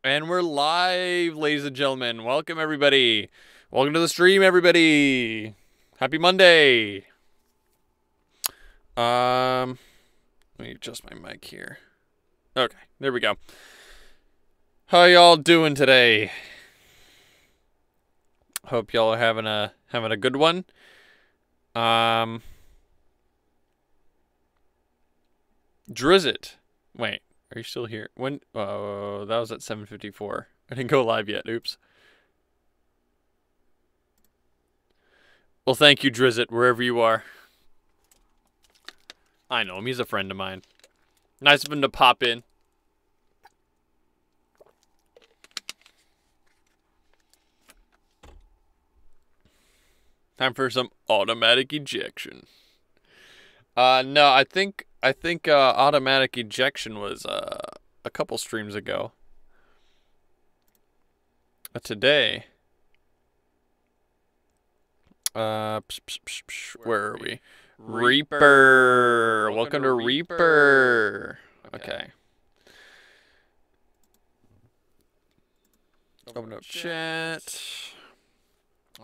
And we're live, ladies and gentlemen. Welcome, everybody. Welcome to the stream, everybody. Happy Monday. Let me adjust my mic here. Okay, there we go. How y'all doing today? Hope y'all are having a good one. Drizzt. Wait, are you still here? When? Oh, that was at 7:54. I didn't go live yet. Oops. Well, thank you, Drizzt, wherever you are. I know him. He's a friend of mine. Nice of him to pop in. Time for some automatic ejection. No, I think automatic ejection was a couple streams ago. Today. Where are we? Reaper. Welcome to Reaper. Okay. Open up chat.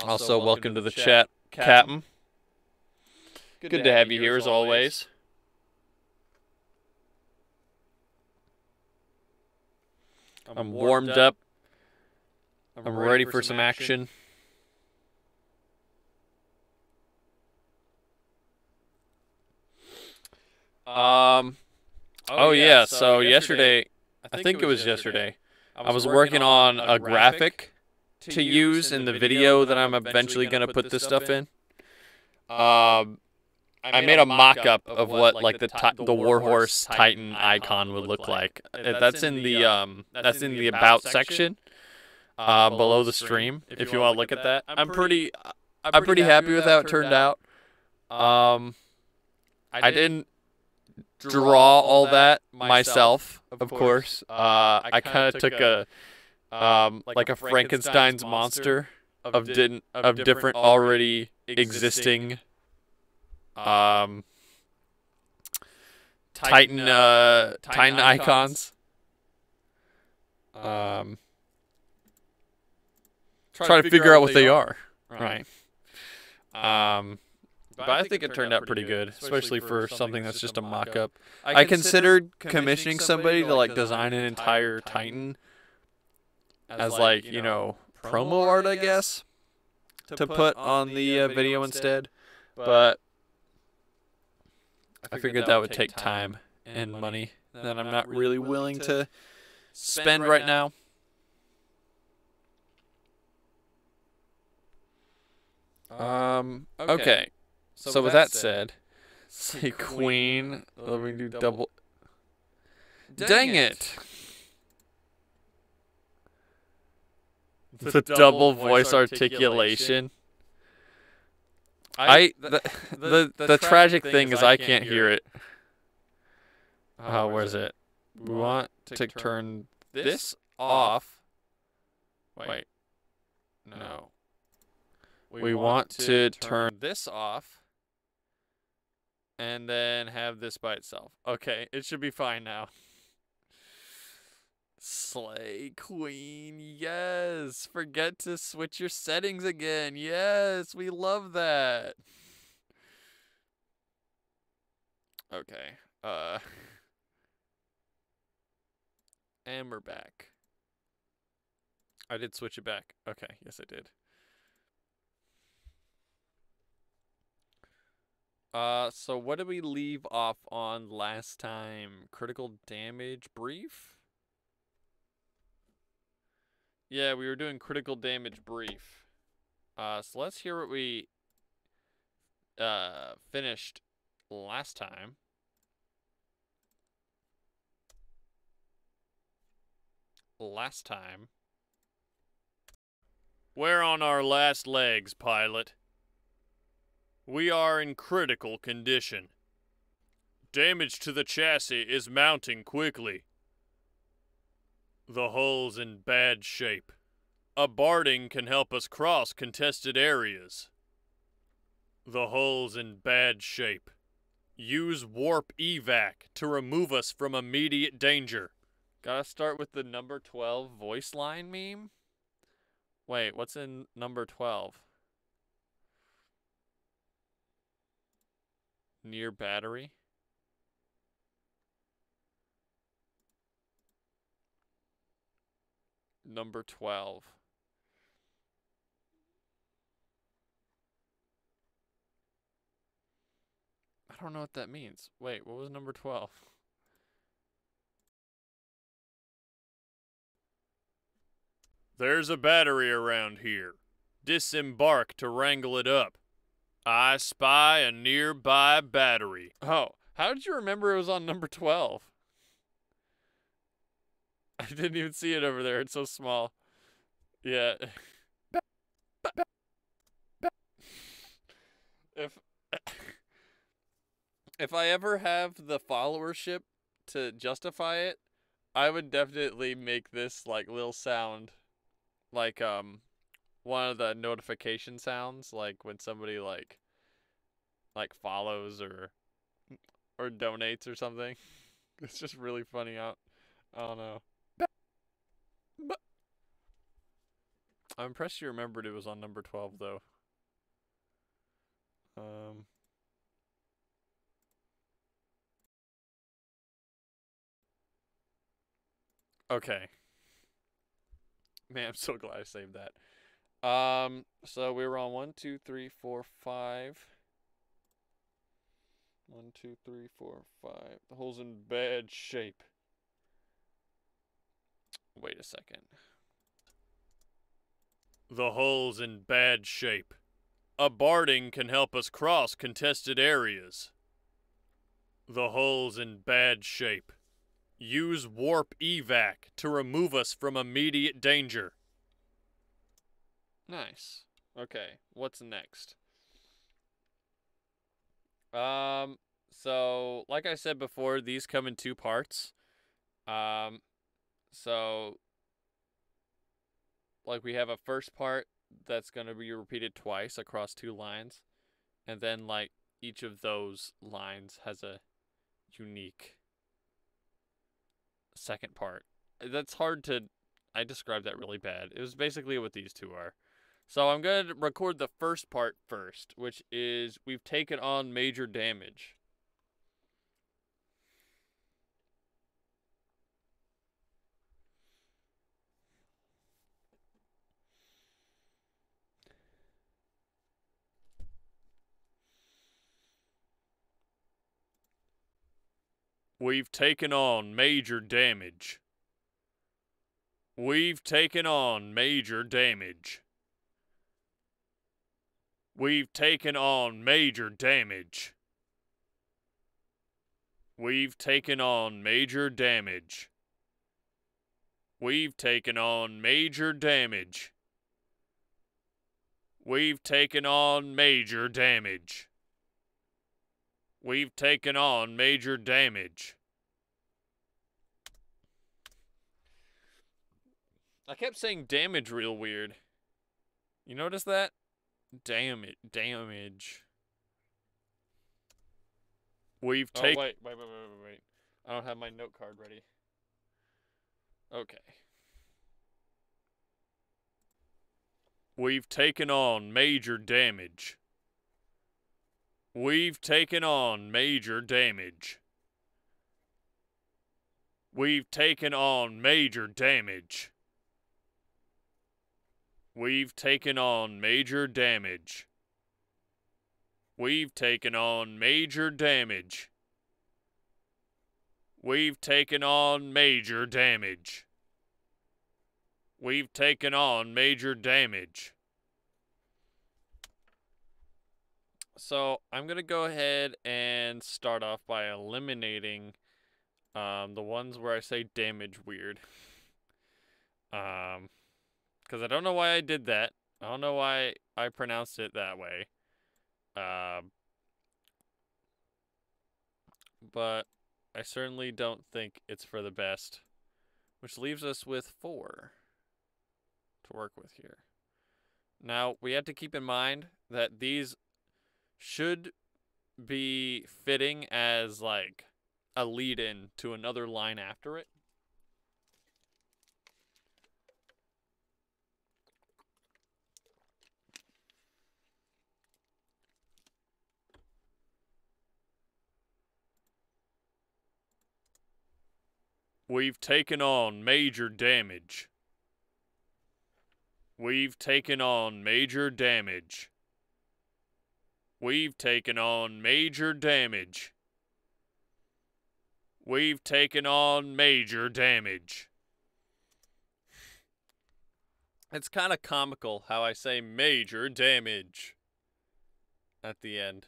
Also, welcome to the chat, Captain. Good to have you here as always. I'm warmed up. I'm ready for some action. Oh yeah, so yesterday, I think it was yesterday, I was working on a graphic to use in the video that I'm eventually going to put this stuff in. I made a mock-up of what like the Warhorse Titan icon would look like. That's in the about section below the stream if you want to look at that. I'm pretty happy with how it turned out. I didn't draw all that myself, of course. I kind of took a like a Frankenstein's monster of different already existing Titan icons. Try to figure out what they are. Right. But I think it turned out pretty good, especially for something that's just a mock-up. I considered commissioning somebody to like design an entire Titan as like, you know, promo art, I guess, to put on the video instead. But I figured that would take time and money that I'm not really willing to spend right now. Okay. So with that said, say queen. Let me do double. Dang it! The double voice articulation. The tragic thing is I can't hear it. Where's it? We want to turn this off. Wait. No. We want to turn this off. And then have this by itself. Okay, it should be fine now. Slay Queen, yes. Forget to switch your settings again. Yes, we love that. Okay. And we're back. I did switch it back. Okay, yes I did. So what did we leave off on last time? Critical damage brief? Yeah, we were doing critical damage brief. So let's hear what we finished last time. We're on our last legs, pilot. We are in critical condition. Damage to the chassis is mounting quickly. The hull's in bad shape. A barding can help us cross contested areas. The hull's in bad shape. Use warp evac to remove us from immediate danger. Gotta start with the number 12 voice line meme? Wait, what's in number 12? Near battery? Number 12. I don't know what that means. Wait, what was number 12? There's a battery around here. Disembark to wrangle it up. I spy a nearby battery. Oh, how did you remember it was on number 12? I didn't even see it over there. It's so small. Yeah. If if I ever have the followership to justify it, I would definitely make this like little sound like one of the notification sounds, like when somebody like follows or donates or something. It's just really funny. I don't know. I'm impressed you remembered it was on number 12 though. Okay. Man, I'm so glad I saved that. So we were on 1, 2, 3, 4, 5. 1, 2, 3, 4, 5. The hole's in bad shape. Wait a second. The hole's in bad shape. A barding can help us cross contested areas. The hole's in bad shape. Use warp evac to remove us from immediate danger. Nice. Okay, what's next? So like I said before, these come in 2 parts. So like we have a first part that's going to be repeated twice across 2 lines, and then like each of those lines has a unique second part. That's hard to I described that really bad. It was basically what these 2 are. So I'm going to record the first part first, which is we've taken on major damage. We've taken on major damage. We've taken on major damage. We've taken on major damage. We've taken on major damage. We've taken on major damage. We've taken on major damage. We've taken on major damage. I kept saying damage real weird. You notice that? Damage. We've taken... wait. I don't have my note card ready. Okay. We've taken on major damage. We've taken on major damage. We've taken on major damage. We've taken on major damage. We've taken on major damage. We've taken on major damage. We've taken on major damage. So I'm going to go ahead and start off by eliminating the ones where I say damage weird. Because I don't know why I did that. I don't know why I pronounced it that way. But I certainly don't think it's for the best. Which leaves us with 4 to work with here. Now, we have to keep in mind that these should be fitting as like a lead-in to another line after it. We've taken on major damage. We've taken on major damage. We've taken on major damage. We've taken on major damage. It's kind of comical how I say major damage at the end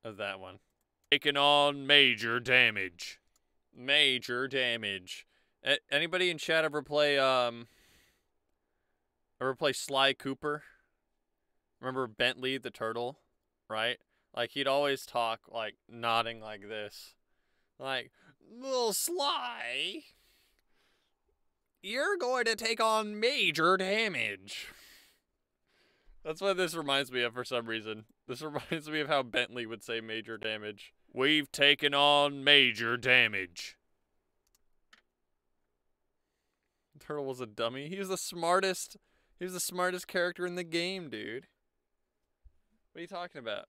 of that one. Taken on major damage. Major damage. Anybody in chat ever play Sly Cooper? Remember Bentley the turtle, right? Like he'd always talk like nodding like this. Like, little Sly, you're going to take on major damage. That's what this reminds me of for some reason. This reminds me of how Bentley would say major damage. We've taken on major damage. Turtle was a dummy. He was the smartest character in the game, dude. What are you talking about?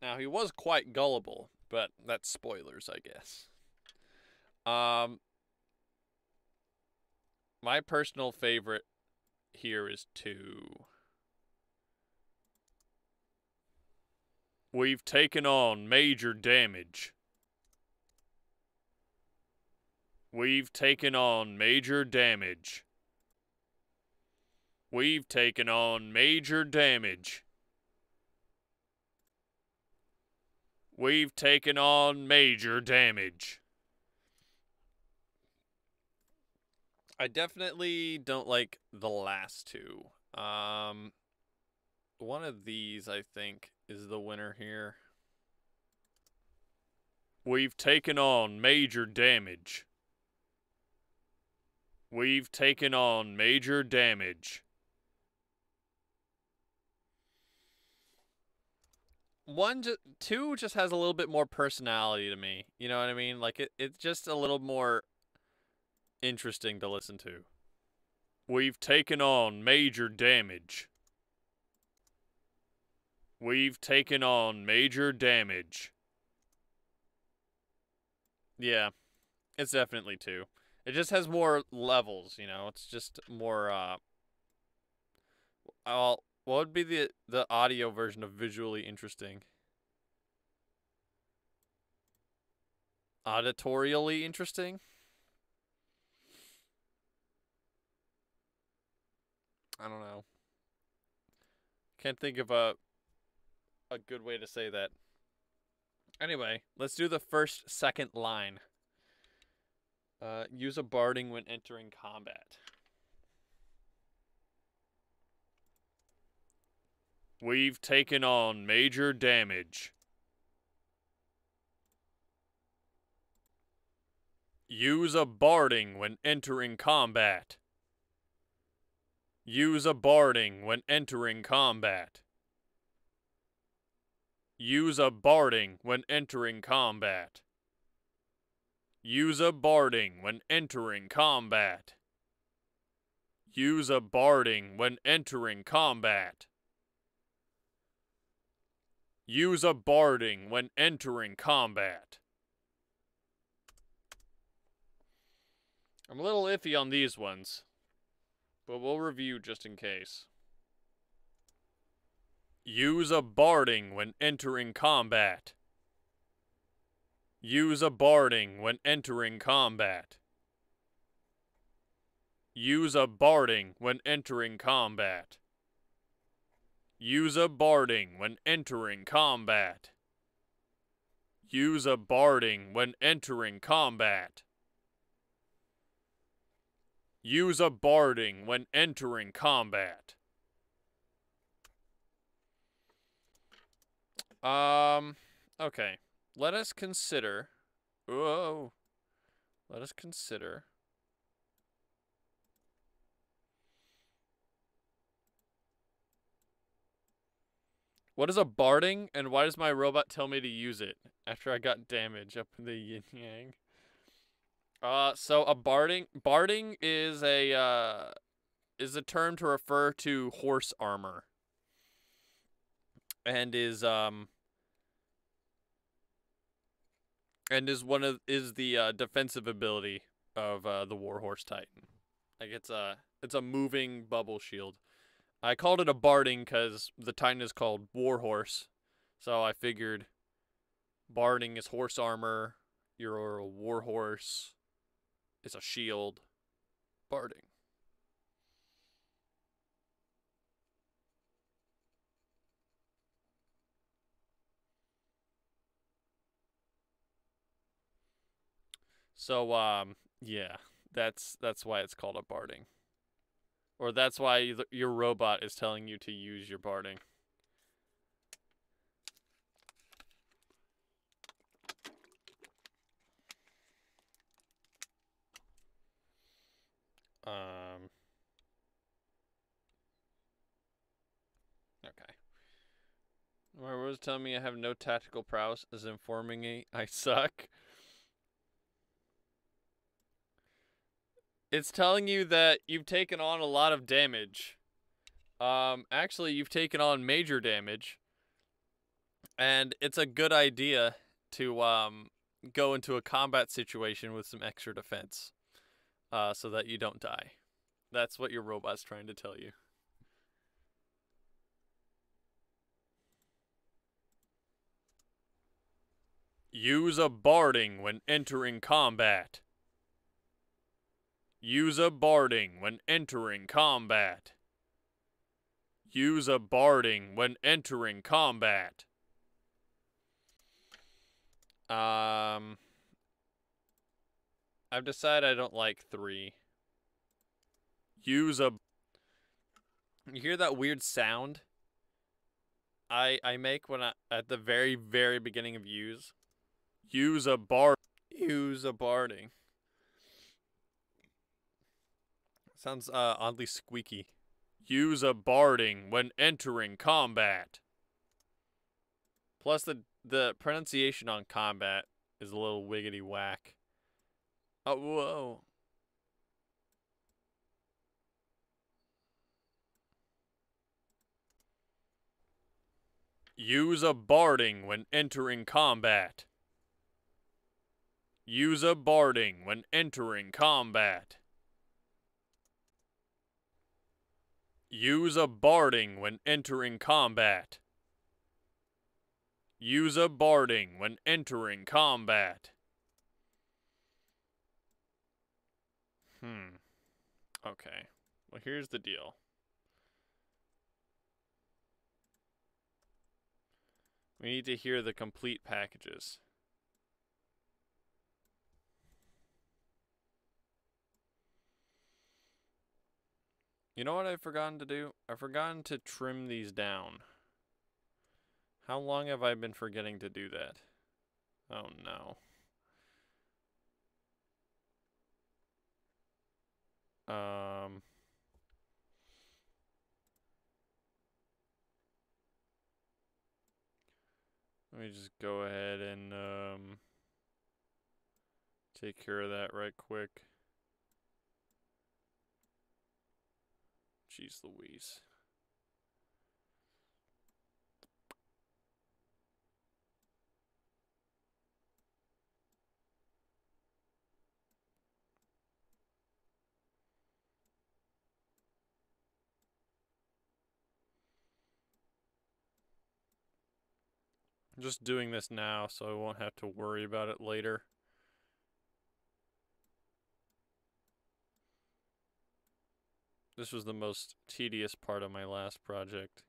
Now, he was quite gullible, but that's spoilers, I guess. My personal favorite here is 2. We've taken on major damage. We've taken on major damage. We've taken on major damage. We've taken on major damage. I definitely don't like the last 2. One of these, I think, is the winner here. We've taken on major damage. We've taken on major damage. 2 just has a little bit more personality to me. You know what I mean? Like, it's just a little more interesting to listen to. We've taken on major damage. We've taken on major damage. Yeah, it's definitely 2. It just has more levels, you know? It's just more, what would be the audio version of visually interesting? Auditorially interesting? I don't know. Can't think of a good way to say that. Anyway, let's do the second line. Use a barding when entering combat. We've taken on major damage. Use a barding when entering combat. Use a barding when entering combat. Use a barding when entering combat. Use a barding when entering combat. Use a barding when entering combat. Use a barding when entering combat. I'm a little iffy on these ones, but we'll review just in case. Use a barding when entering combat. Use a barding when entering combat. Use a barding when entering combat. Use a barding when entering combat. Use a barding when entering combat. Use a barding when entering combat. Okay. Let us consider. Whoa. Let us consider. What is a barding, and why does my robot tell me to use it after I got damage up in the yin yang? So a barding is a is a term to refer to horse armor, and is the defensive ability of the Warhorse Titan. Like it's a moving bubble shield. I called it a barding because the Titan is called Warhorse, so I figured barding is horse armor. You're a warhorse. It's a shield. Barding. So yeah, that's why it's called a barding. Or that's why your robot is telling you to use your barding. Okay. My was telling me I have no tactical prowess is informing me I suck. It's telling you that you've taken on a lot of damage. Actually, you've taken on major damage. And it's a good idea to go into a combat situation with some extra defense. So that you don't die. That's what your robot's trying to tell you. Use a barding when entering combat. Use a barding when entering combat. Use a barding when entering combat. I've decided I don't like 3. Use a... You hear that weird sound I make when at the very, very beginning of use? Use a barding. Sounds oddly squeaky. Use a barding when entering combat. Plus the pronunciation on combat is a little wiggity whack. Oh, whoa. Use a barding when entering combat. Use a barding when entering combat. Use a barding when entering combat. Use a barding when entering combat. Okay. Well, here's the deal. We need to hear the complete packages. You know what I've forgotten to do? I've forgotten to trim these down. How long have I been forgetting to do that? Oh no. Let me just go ahead and take care of that right quick. Jeez Louise. I'm just doing this now so I won't have to worry about it later. This was the most tedious part of my last project,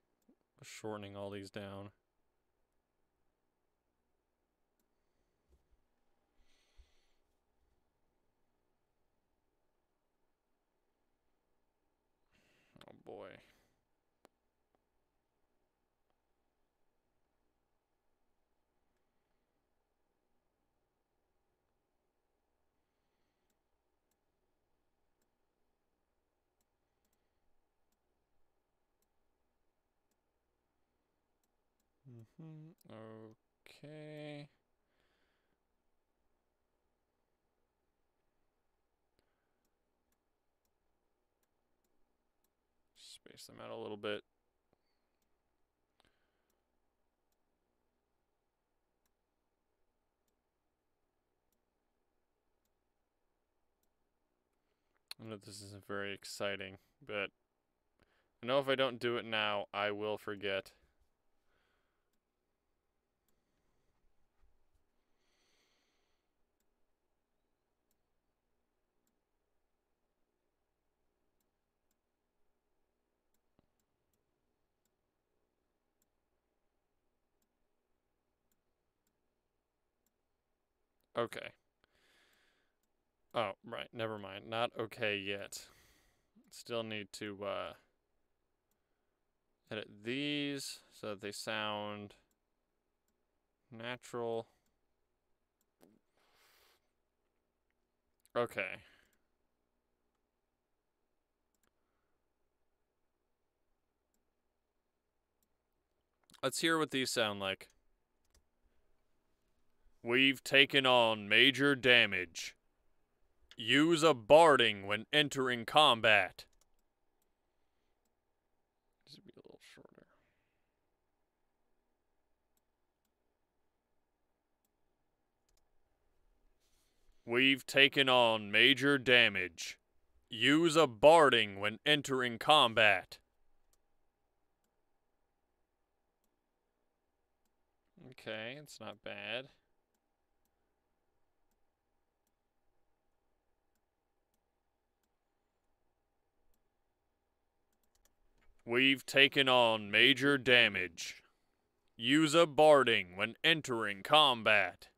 shortening all these down. Oh boy. Okay. space them out a little bit. I know this isn't very exciting, but I know if I don't do it now, I will forget. Okay. Oh, right. Never mind. Not okay yet. Still need to edit these so that they sound natural. Okay. Let's hear what these sound like. We've taken on major damage. Use a barding when entering combat. This would be a little shorter. We've taken on major damage. Use a barding when entering combat. Okay, it's not bad. We've taken on major damage. Use a barding when entering combat.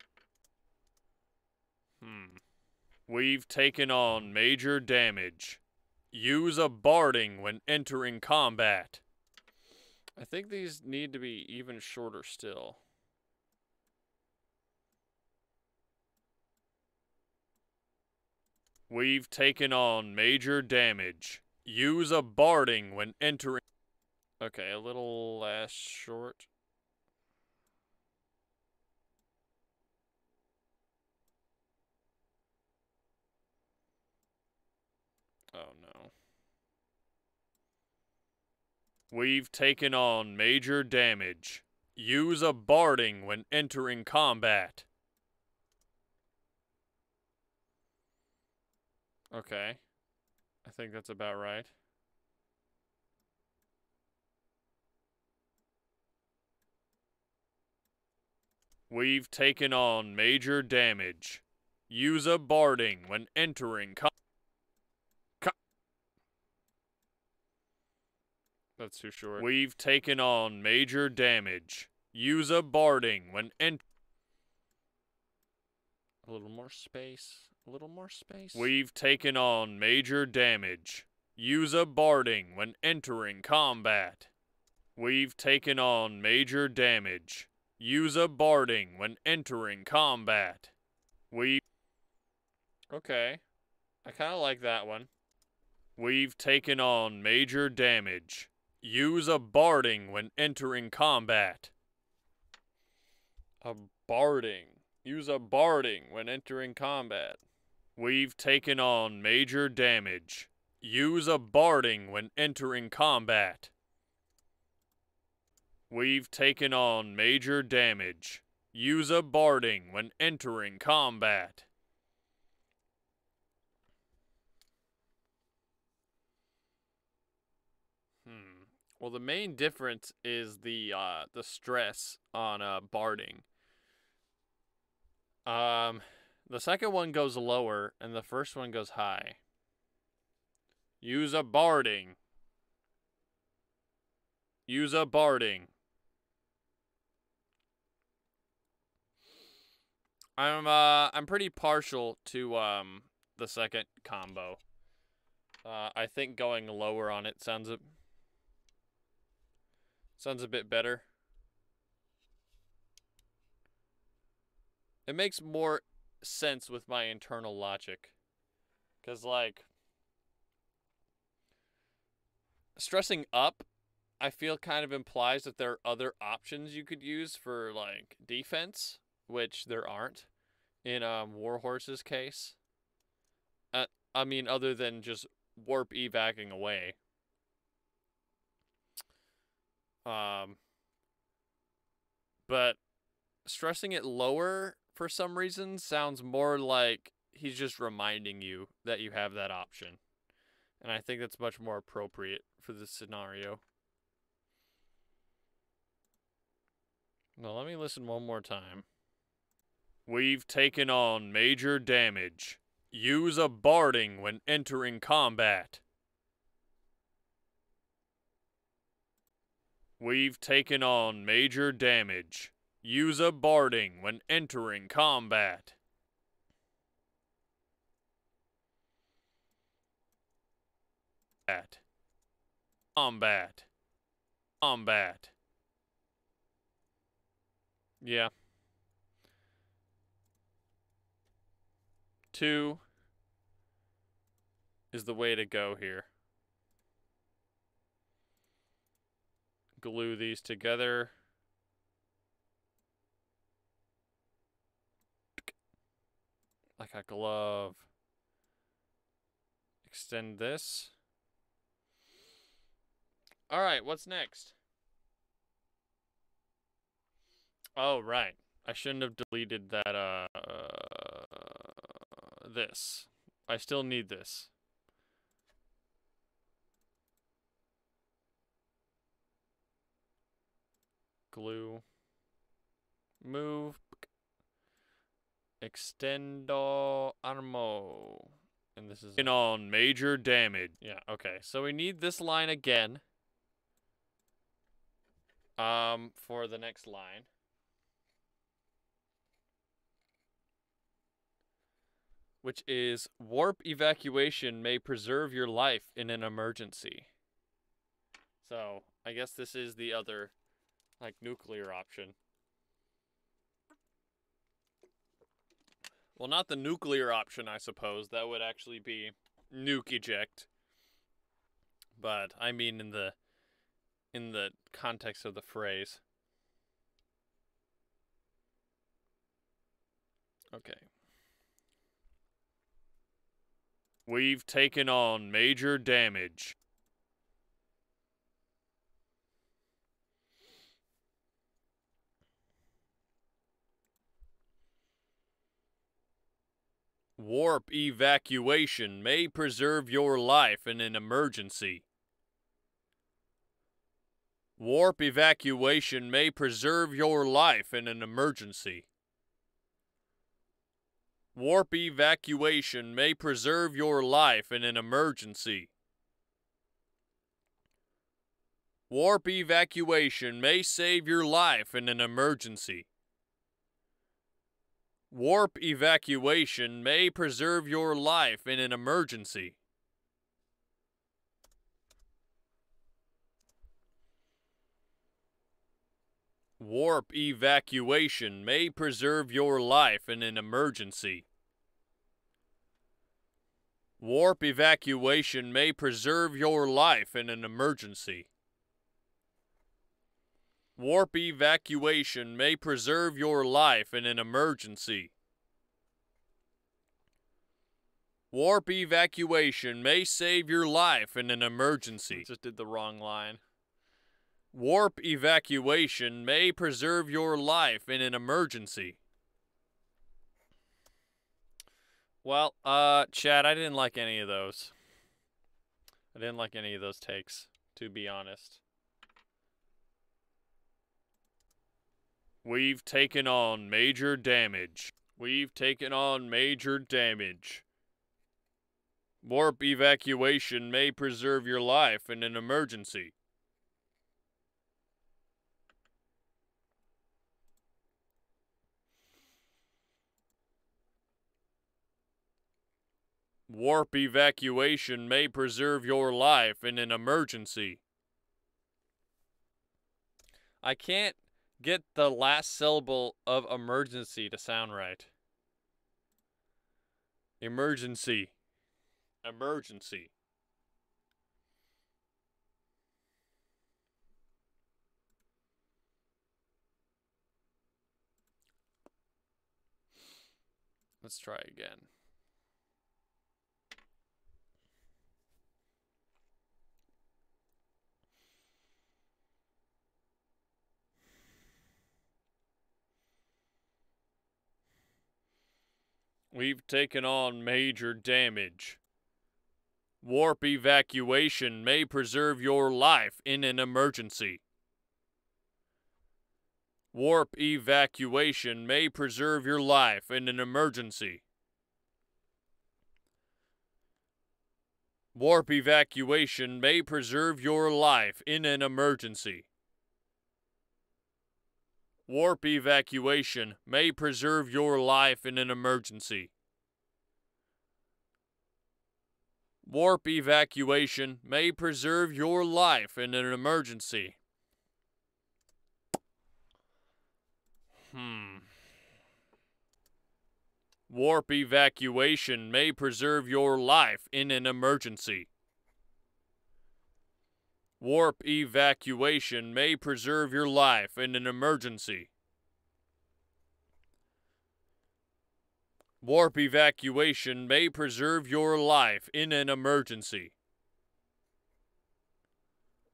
We've taken on major damage. Use a barding when entering combat. I think these need to be even shorter still. We've taken on major damage. Use a barding when entering... Okay, a little less short. Oh no. We've taken on major damage. Use a barding when entering combat. Okay. I think that's about right. We've taken on major damage. Use a barding when entering That's too short. We've taken on major damage. Use a barding when A little more space. A little more space. We've taken on major damage. Use a barding when entering combat. We've taken on major damage. Use a barding when entering combat. Okay. I kind of like that one. We've taken on major damage. Use a barding when entering combat. A barding. Use a barding when entering combat. We've taken on major damage. Use a barding when entering combat. We've taken on major damage. Use a barding when entering combat. Well, the main difference is the stress on barding. The second one goes lower, and the first one goes high. Use a barding. Use a barding. I'm pretty partial to the second combo. I think going lower on it sounds a bit better. It makes more sense with my internal logic. 'Cause, like, stressing up, I feel kind of implies that there are other options you could use for, like, defense, which there aren't in Warhorse's case. I mean, other than just warp evacing away. But stressing it lower for some reason sounds more like he's just reminding you that you have that option. And I think that's much more appropriate for this scenario. Now let me listen one more time. We've taken on major damage. Use a barding when entering combat. We've taken on major damage. Use a barding when entering combat. Combat. Combat. Yeah. 2 is the way to go here. Glue these together. Like a glove. Extend this. Alright, what's next? Oh, right. I shouldn't have deleted that, this. I still need this. Glue. Move. Extendo armo. And this is on major damage. Yeah, okay. So we need this line again. For the next line. Which is, warp evacuation may preserve your life in an emergency. So, I guess this is the other, like, nuclear option. Well, not the nuclear option, I suppose. That would actually be nuke eject. But, I mean in the context of the phrase. Okay. We've taken on major damage. Warp evacuation may preserve your life in an emergency. Warp evacuation may preserve your life in an emergency. Warp evacuation may preserve your life in an emergency. Warp evacuation may save your life in an emergency. Warp evacuation may preserve your life in an emergency. Warp evacuation may preserve your life in an emergency. Warp evacuation may preserve your life in an emergency. Warp evacuation may preserve your life in an emergency. Warp evacuation may save your life in an emergency. Just did the wrong line. Warp evacuation may preserve your life in an emergency. Well, Chad, I didn't like any of those. I didn't like any of those takes, to be honest. We've taken on major damage. We've taken on major damage. Warp evacuation may preserve your life in an emergency. Warp evacuation may preserve your life in an emergency. I can't get the last syllable of emergency to sound right. Emergency. Emergency. Let's try again. We've taken on major damage. Warp evacuation may preserve your life in an emergency. Warp evacuation may preserve your life in an emergency. Warp evacuation may preserve your life in an emergency. Warp evacuation may preserve your life in an emergency. Warp evacuation may preserve your life in an emergency. Warp evacuation may preserve your life in an emergency. Warp evacuation may preserve your life in an emergency. Warp evacuation may preserve your life in an emergency.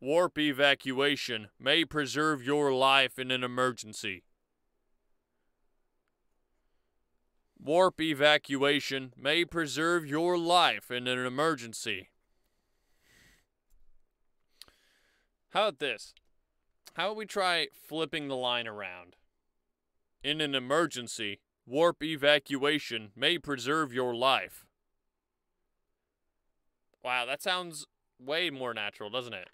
Warp evacuation may preserve your life in an emergency. Warp evacuation may preserve your life in an emergency. How about this? How about we try flipping the line around? In an emergency, warp evacuation may preserve your life. Wow, that sounds way more natural, doesn't it?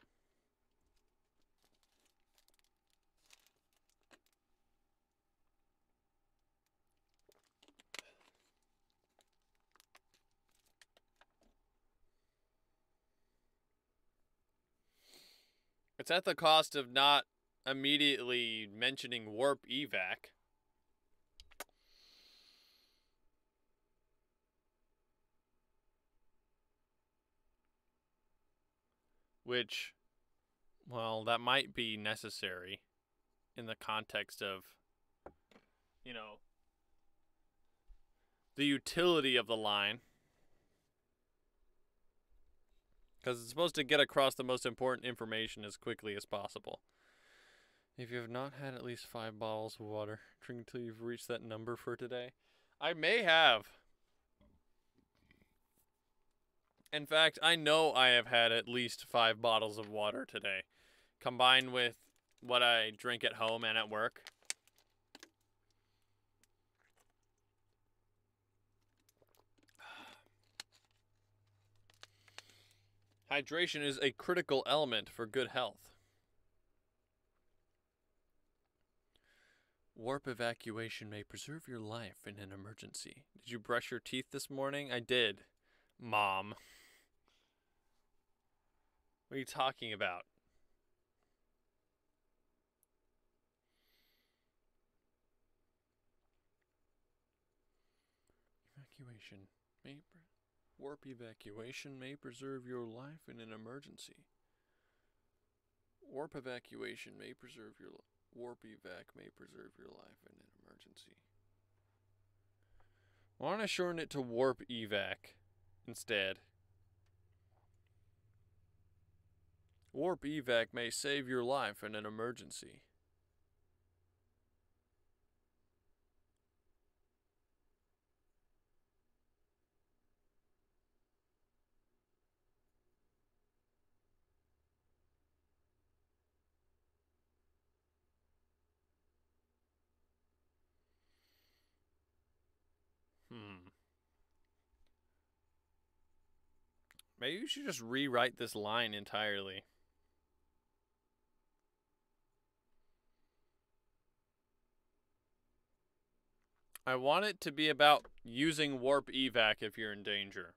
It's at the cost of not immediately mentioning warp evac. Which, well, that might be necessary in the context of, the utility of the line. Because it's supposed to get across the most important information as quickly as possible. If you have not had at least 5 bottles of water, drink until you've reached that number for today. I may have. In fact, I know I have had at least 5 bottles of water today, combined with what I drink at home and at work. Hydration is a critical element for good health. Warp evacuation may preserve your life in an emergency. Did you brush your teeth this morning? I did. Mom. What are you talking about? Warp evacuation may preserve your life in an emergency. Warp evacuation may preserve your warp evac may preserve your life in an emergency. Why don't I shorten it to warp evac instead? Warp evac may save your life in an emergency. Maybe you should just rewrite this line entirely. I want it to be about using warp evac if you're in danger.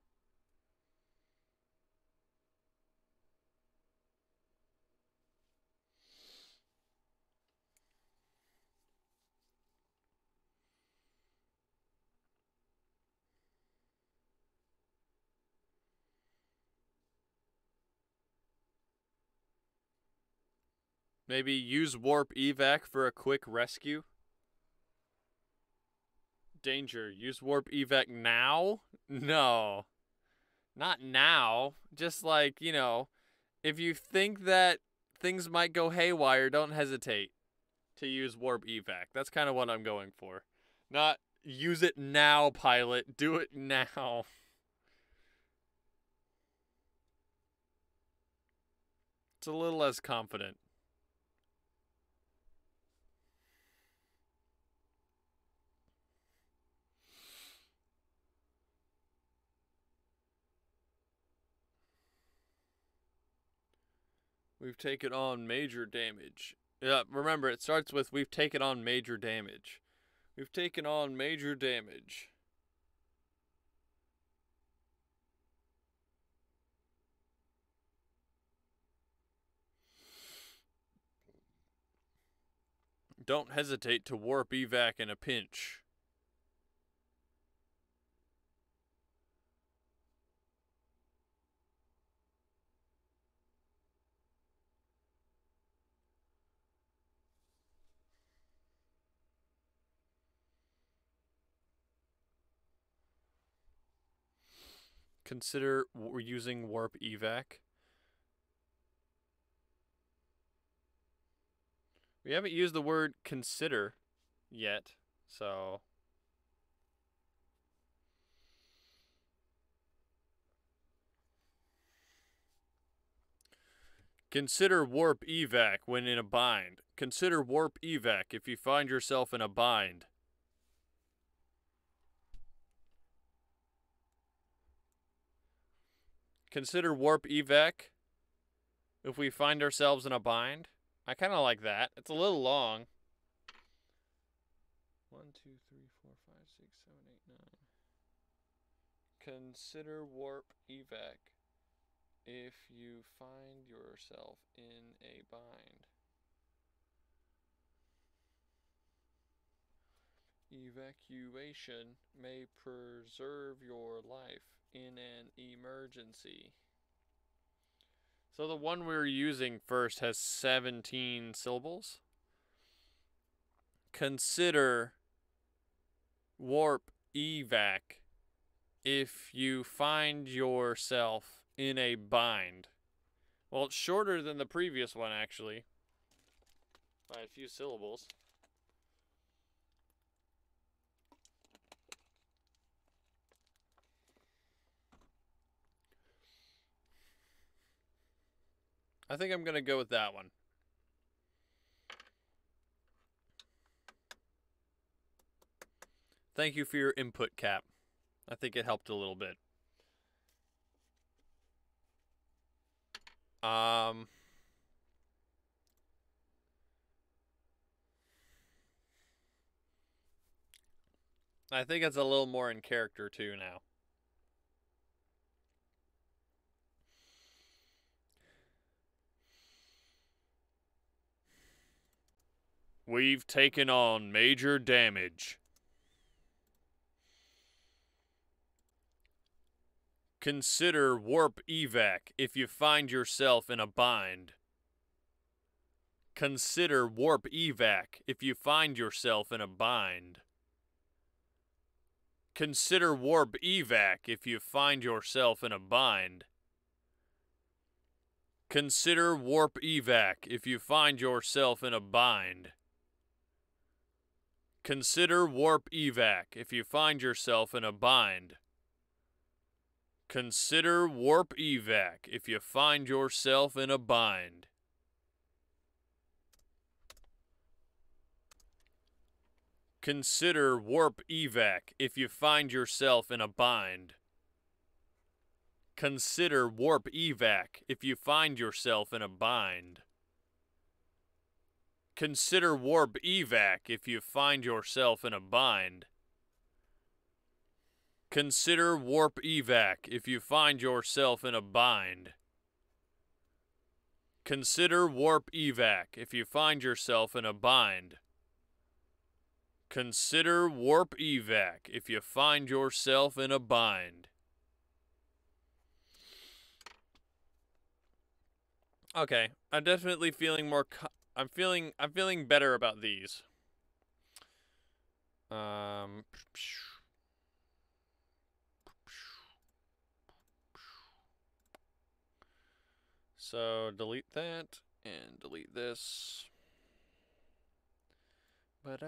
Maybe use warp evac for a quick rescue. Danger. Use warp evac now? No. Not now. Just like, if you think that things might go haywire, don't hesitate to use warp evac. That's kind of what I'm going for. Not Use it now, pilot. Do it now. It's a little less confident. We've taken on major damage. Yeah, remember, it starts with we've taken on major damage. We've taken on major damage. Don't hesitate to warp evac in a pinch. Consider using warp evac. We haven't used the word consider yet, so... Consider warp evac when in a bind. Consider warp evac if you find yourself in a bind. Consider warp evac if we find ourselves in a bind. I kind of like that. It's a little long. 1, 2, 3, 4, 5, 6, 7, 8, 9. Consider warp evac if you find yourself in a bind. Evacuation may preserve your life in an emergency. So the one we're using first has 17 syllables. Consider warp evac if you find yourself in a bind. Well, it's shorter than the previous one, actually, by a few syllables. I think I'm going to go with that one. Thank you for your input, Cap. I think it helped a little bit. I think it's a little more in character, too, now. We've taken on major damage. Consider warp evac if you find yourself in a bind. Consider warp evac if you find yourself in a bind. Consider warp evac if you find yourself in a bind. Consider warp evac if you find yourself in a bind. Consider warp evac if you find yourself in a bind. Consider warp evac if you find yourself in a bind. Consider warp evac if you find yourself in a bind. Consider warp evac if you find yourself in a bind. Consider warp evac if you find yourself in a bind. Consider warp evac if you find yourself in a bind. Consider warp evac if you find yourself in a bind. Consider warp evac if you find yourself in a bind. Okay, I'm definitely feeling more. I'm feeling better about these. So delete that and delete this. If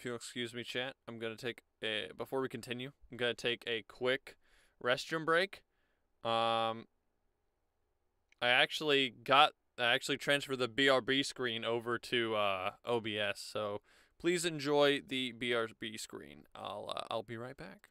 you'll excuse me, chat, I'm gonna take a before we continue. I'm gonna take a quick restroom break. I actually transferred the BRB screen over to OBS, so please enjoy the BRB screen. I'll be right back.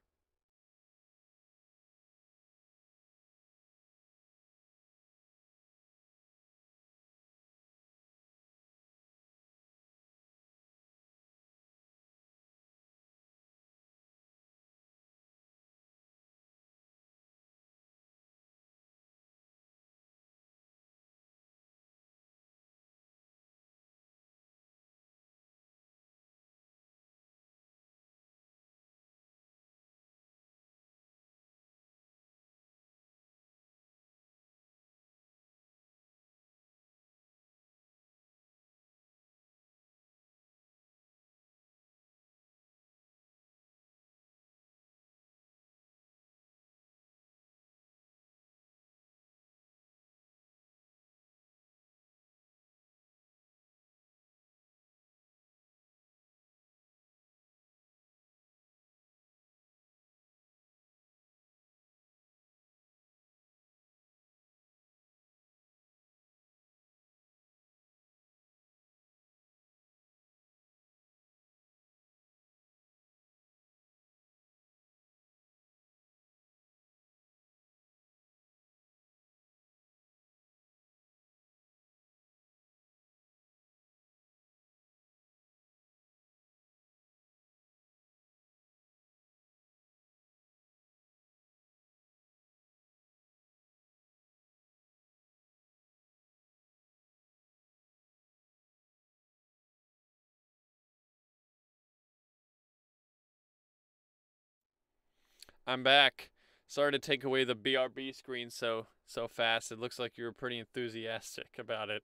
I'm back. Sorry to take away the BRB screen so fast. It looks like you were pretty enthusiastic about it.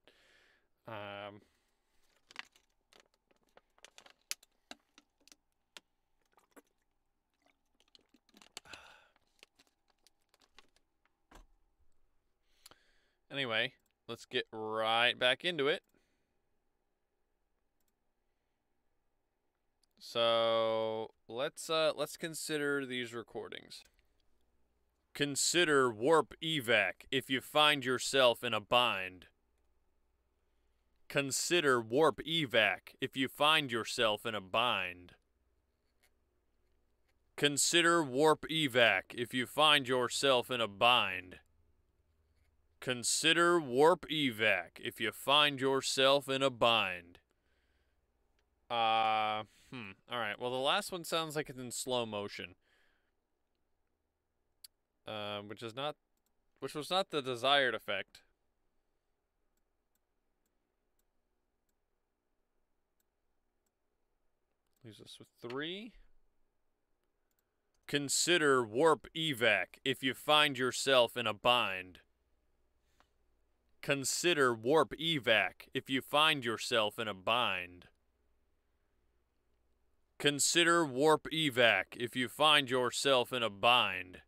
Anyway, let's get right back into it. So let's consider these recordings. Consider warp evac if you find yourself in a bind. Consider warp evac if you find yourself in a bind. Consider warp evac if you find yourself in a bind. Consider warp evac if you find yourself in a bind. Alright, well the last one sounds like it's in slow motion. Which was not the desired effect. Leaves us with 3. Consider warp evac if you find yourself in a bind. Consider warp evac if you find yourself in a bind. Consider warp evac if you find yourself in a bind.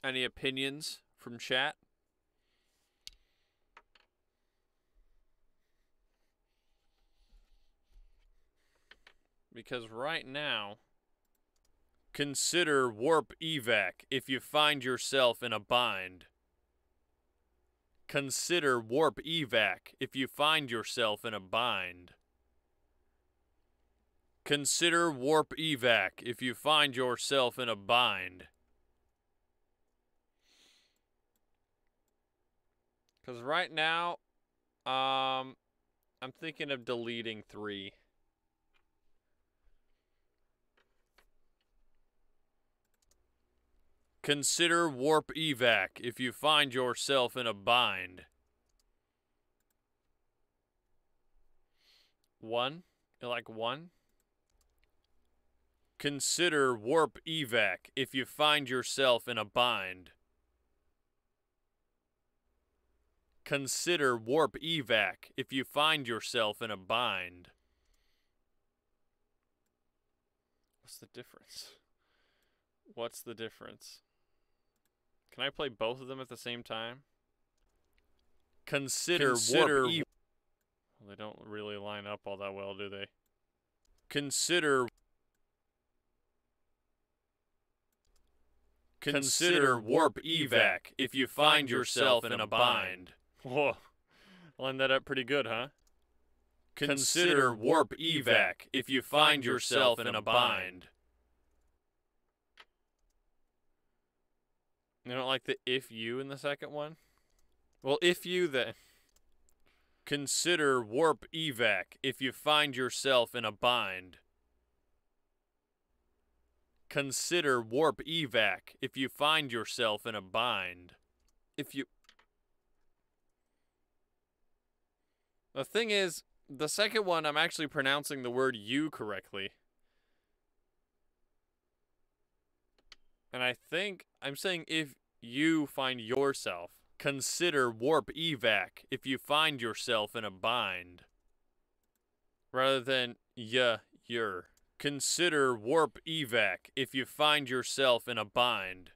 Any opinions from chat? Because right now, consider warp evac if you find yourself in a bind. Consider warp evac if you find yourself in a bind. Consider warp evac if you find yourself in a bind. Because right now, I'm thinking of deleting 3. Consider warp evac if you find yourself in a bind. 1? You like 1? Consider warp evac if you find yourself in a bind. Consider warp evac if you find yourself in a bind. What's the difference? What's the difference? Can I play both of them at the same time? Consider warp evac. Well, they don't really line up all that well, do they? Consider warp evac if you find yourself in a bind. Whoa. Lined that up pretty good, huh? Consider warp evac if you find yourself in a bind. You don't like the if you in the second one? Well, if you then. Consider warp evac if you find yourself in a bind. Consider warp evac if you find yourself in a bind. If you... The thing is, the second one, I'm actually pronouncing the word you correctly. And I think I'm saying if you find yourself. Consider warp evac if you find yourself in a bind. Rather than you're. Consider warp evac if you find yourself in a bind.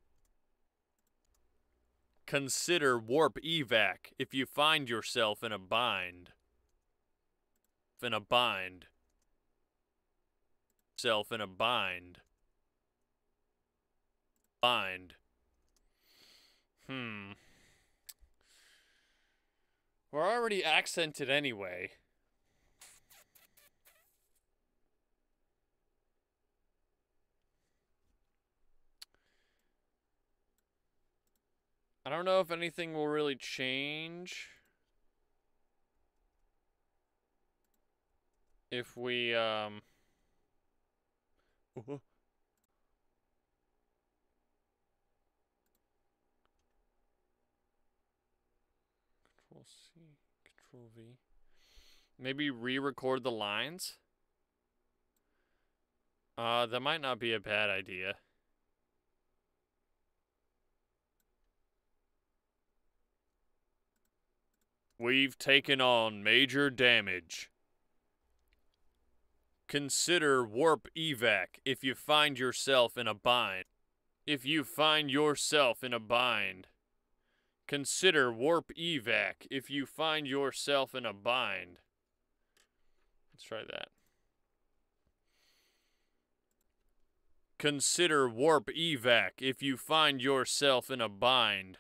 Consider warp evac if you find yourself in a bind. In a bind. Self in a bind. Bind. We're already accented anyway. I don't know if anything will really change if we, Control C, Control V. Maybe re-record the lines? That might not be a bad idea. We've taken on major damage. Consider warp evac if you find yourself in a bind. If you find yourself in a bind. Consider warp evac if you find yourself in a bind. Let's try that. Consider warp evac if you find yourself in a bind.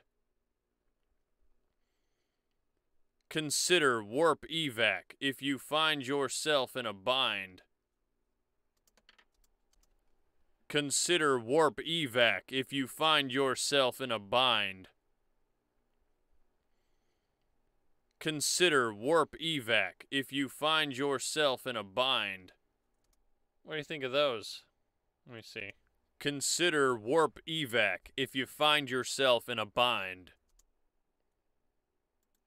Consider warp evac if you find yourself in a bind. Consider warp evac if you find yourself in a bind. Consider warp evac if you find yourself in a bind. What do you think of those? Let me see. Consider warp evac if you find yourself in a bind.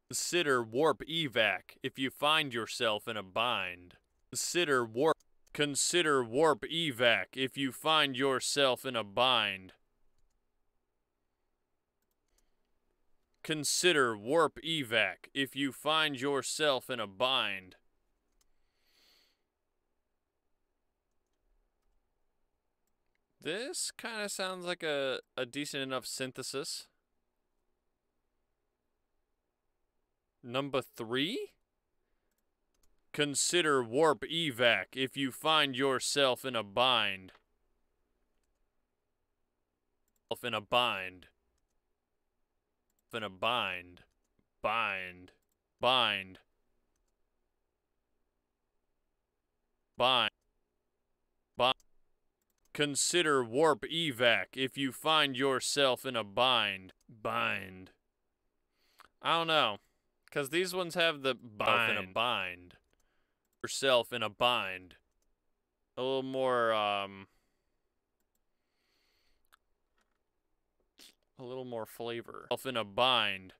Consider warp evac if you find yourself in a bind. Consider warp evac if you find yourself in a bind. Consider warp evac if you find yourself in a bind. This kind of sounds like a decent enough synthesis. Number 3? Consider warp evac if you find yourself in a bind. In a bind. In a bind. Bind. Bind. Bind. Bind. Consider warp evac if you find yourself in a bind. Bind. I don't know. Because these ones have the bind. In a bind. Yourself in a bind. A little more, flavor. Self in a bind.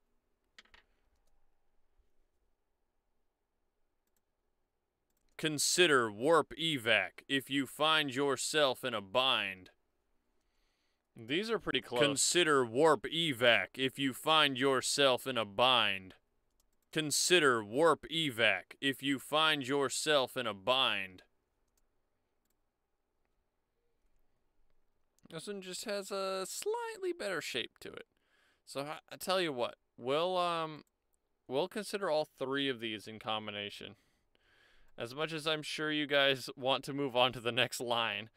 Consider warp evac if you find yourself in a bind. These are pretty close. Consider warp evac if you find yourself in a bind. Consider warp evac if you find yourself in a bind. This one just has a slightly better shape to it. So I tell you what, we'll consider all three of these in combination. As much as I'm sure you guys want to move on to the next line,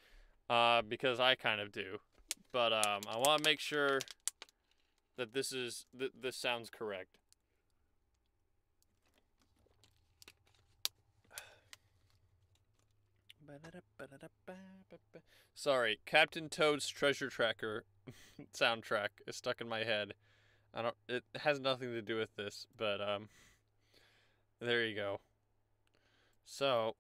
because I kind of do. But I want to make sure that this sounds correct. Sorry, Captain Toad's Treasure Tracker soundtrack is stuck in my head. It has nothing to do with this, but there you go. So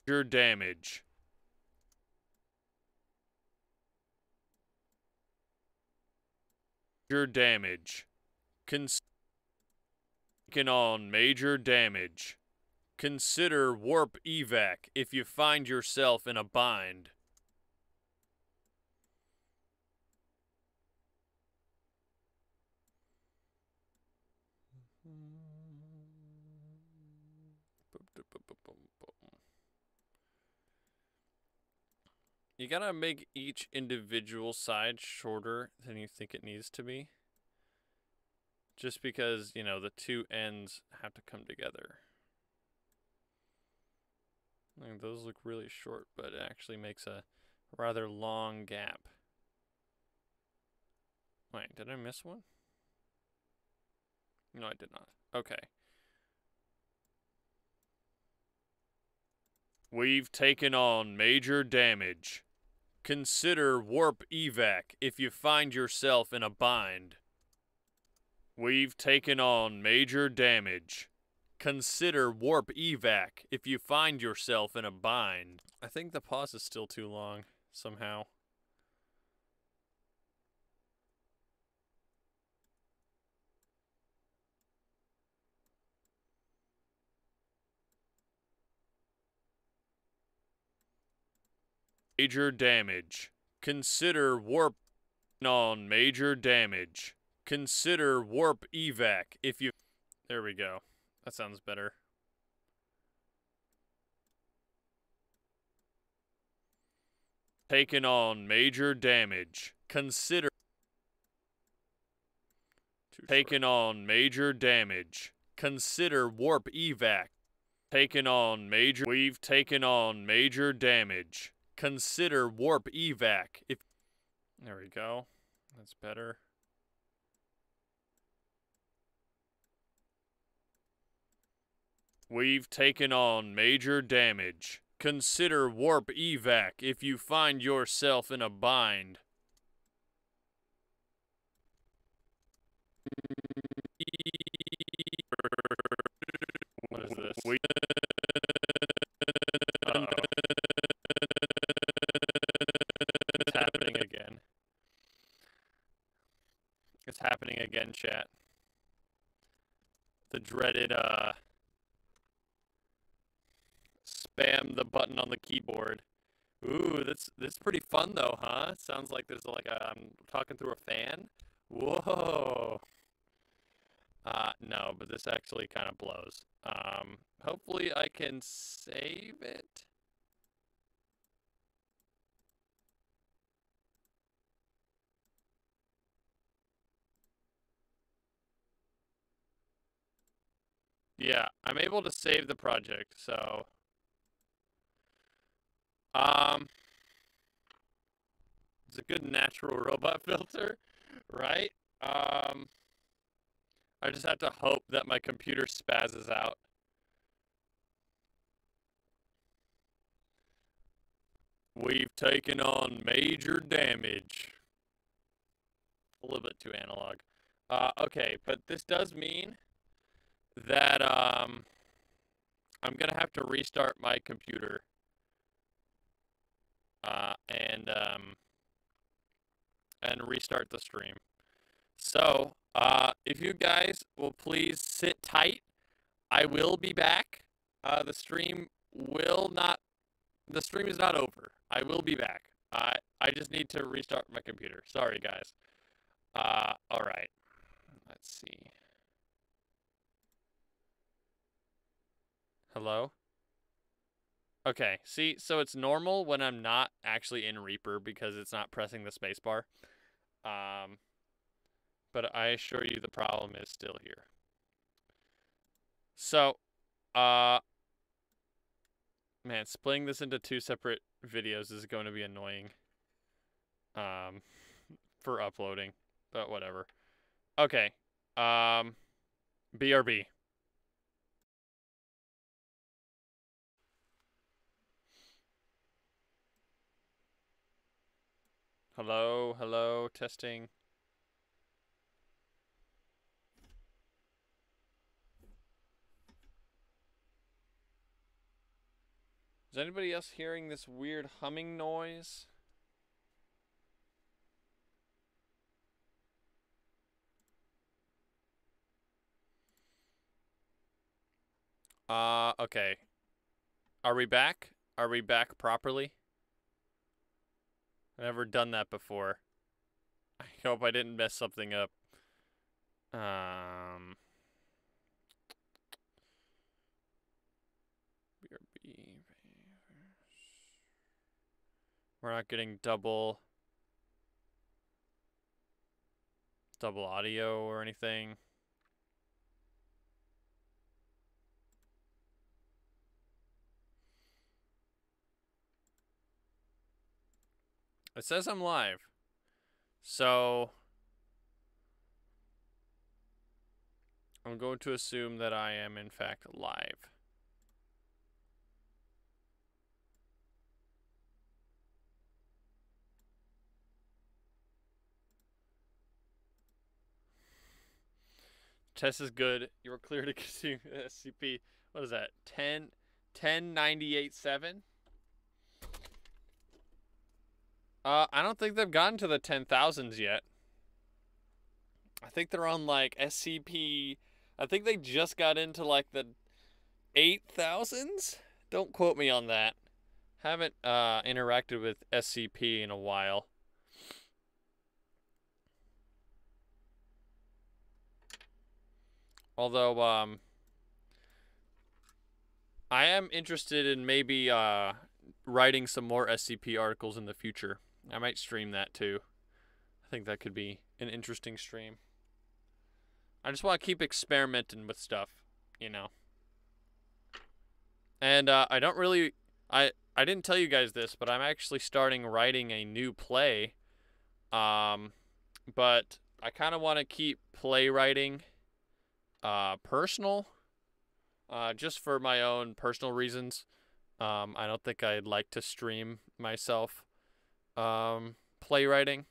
your damage. Your damage. Taking on major damage. Consider warp evac if you find yourself in a bind. You gotta make each individual side shorter than you think it needs to be. Just because, you know, the two ends have to come together. Like, those look really short, but it actually makes a rather long gap. Wait, did I miss one? No, I did not. Okay. We've taken on major damage. Consider warp evac if you find yourself in a bind. We've taken on major damage. Consider warp evac if you find yourself in a bind. I think the pause is still too long, somehow. Major damage. Consider warp on major damage. Consider warp evac if you... There we go. That sounds better. Taken on major damage. Consider... Taken on major damage. Consider warp evac. Taken on major... We've taken on major damage. Consider warp evac if... There we go. That's better. We've taken on major damage. Consider warp evac if you find yourself in a bind. What is this? It's happening again. It's happening again, chat. The dreaded, spam the button on the keyboard. Ooh, that's pretty fun though, huh? Sounds like there's like I'm talking through a fan. Whoa. No, but this actually kind of blows. Hopefully I can save it. Yeah, I'm able to save the project, so it's a good natural robot filter, right? I just have to hope that my computer spazzes out. We've taken on major damage. A little bit too analog. Okay, but this does mean that I'm gonna have to restart my computer. And restart the stream. So, if you guys will please sit tight, I will be back. The stream will not the stream is not over. I will be back. I just need to restart my computer. Sorry, guys. All right. Let's see. Hello? Okay, see, so it's normal when I'm not actually in Reaper because it's not pressing the spacebar. But I assure you the problem is still here. So, man, splitting this into 2 separate videos is going to be annoying. For uploading, but whatever. Okay, BRB. Hello, hello, testing. Is anybody else hearing this weird humming noise? Okay. Are we back? Are we back properly? I've never done that before. I hope I didn't mess something up. BRB. We're not getting double audio or anything. It says I'm live. So I'm going to assume that I am in fact live. Test is good. You were clear to consume SCP. What is that? 1098.7? I don't think they've gotten to the 10,000s yet. I think they're on like SCP. I think they just got into like the 8,000s. Don't quote me on that. Haven't interacted with SCP in a while. Although I am interested in maybe writing some more SCP articles in the future. I might stream that too. I think that could be an interesting stream. I just want to keep experimenting with stuff, you know. And I don't really... I didn't tell you guys this, but I'm actually starting writing a new play. But I kind of want to keep playwriting personal. Just for my own personal reasons. I don't think I'd like to stream myself playwriting.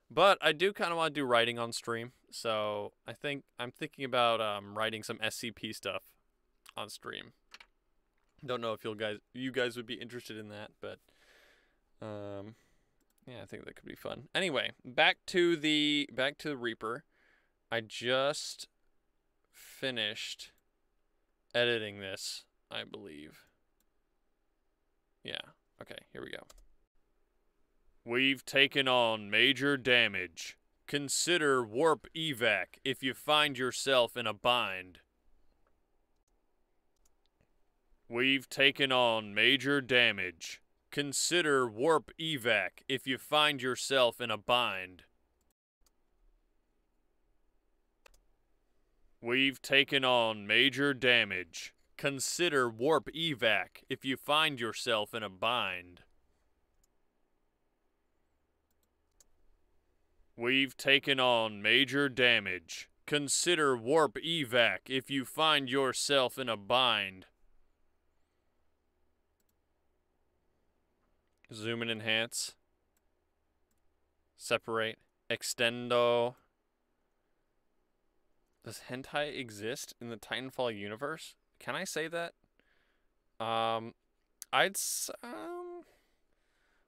But I do kind of want to do writing on stream. So I'm thinking about writing some SCP stuff on stream. Don't know if you guys would be interested in that, but yeah, I think that could be fun. Anyway, back to the Reaper. I just finished editing this, I believe. Yeah. Okay, here we go. We've taken on major damage. Consider warp evac if you find yourself in a bind. We've taken on major damage. Consider warp evac if you find yourself in a bind. We've taken on major damage. Consider warp evac if you find yourself in a bind. We've taken on major damage. Consider warp evac if you find yourself in a bind. Zoom and enhance. Separate. Extendo. Does hentai exist in the Titanfall universe? Can I say that?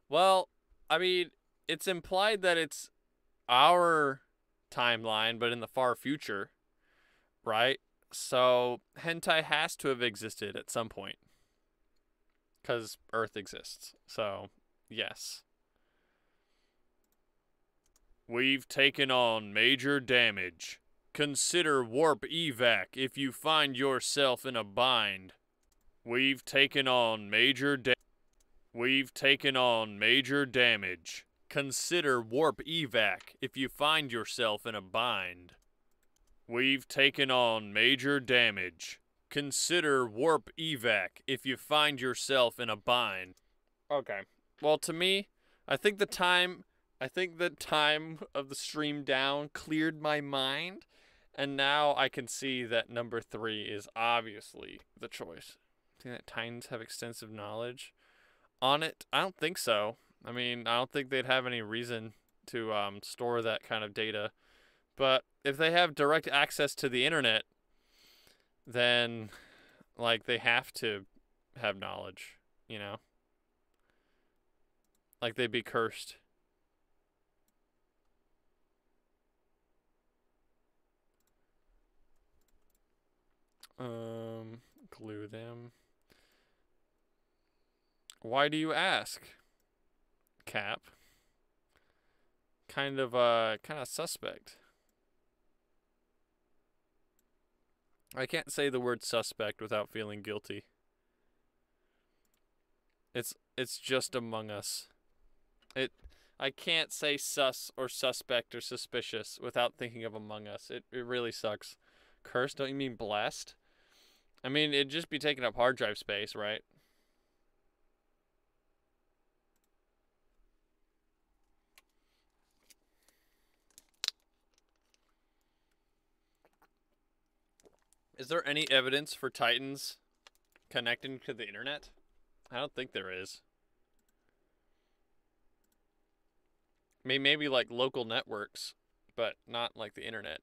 Well, I mean, it's implied that it's our timeline, but in the far future, right? So hentai has to have existed at some point. because Earth exists. So, yes. We've taken on major damage. Consider warp evac if you find yourself in a bind. We've taken on major damage. Consider warp evac if you find yourself in a bind. We've taken on major damage. Consider warp evac if you find yourself in a bind. Okay. Well, to me, I think the time of the stream down cleared my mind, and now I can see that number 3 is obviously the choice. I think that Titans have extensive knowledge on it. I don't think so. I mean, I don't think they'd have any reason to store that kind of data. But if they have direct access to the internet, then, like, they have to have knowledge, you know? Like, they'd be cursed. Glue them. Why do you ask? Cap. Kind of suspect. I can't say the word suspect without feeling guilty. It's just Among Us. I can't say sus or suspect or suspicious without thinking of Among Us. It really sucks. Cursed? Don't you mean blessed? I mean, it'd just be taking up hard drive space, right? Is there any evidence for Titans connecting to the internet? I don't think there is. I mean, maybe like local networks, but not like the internet.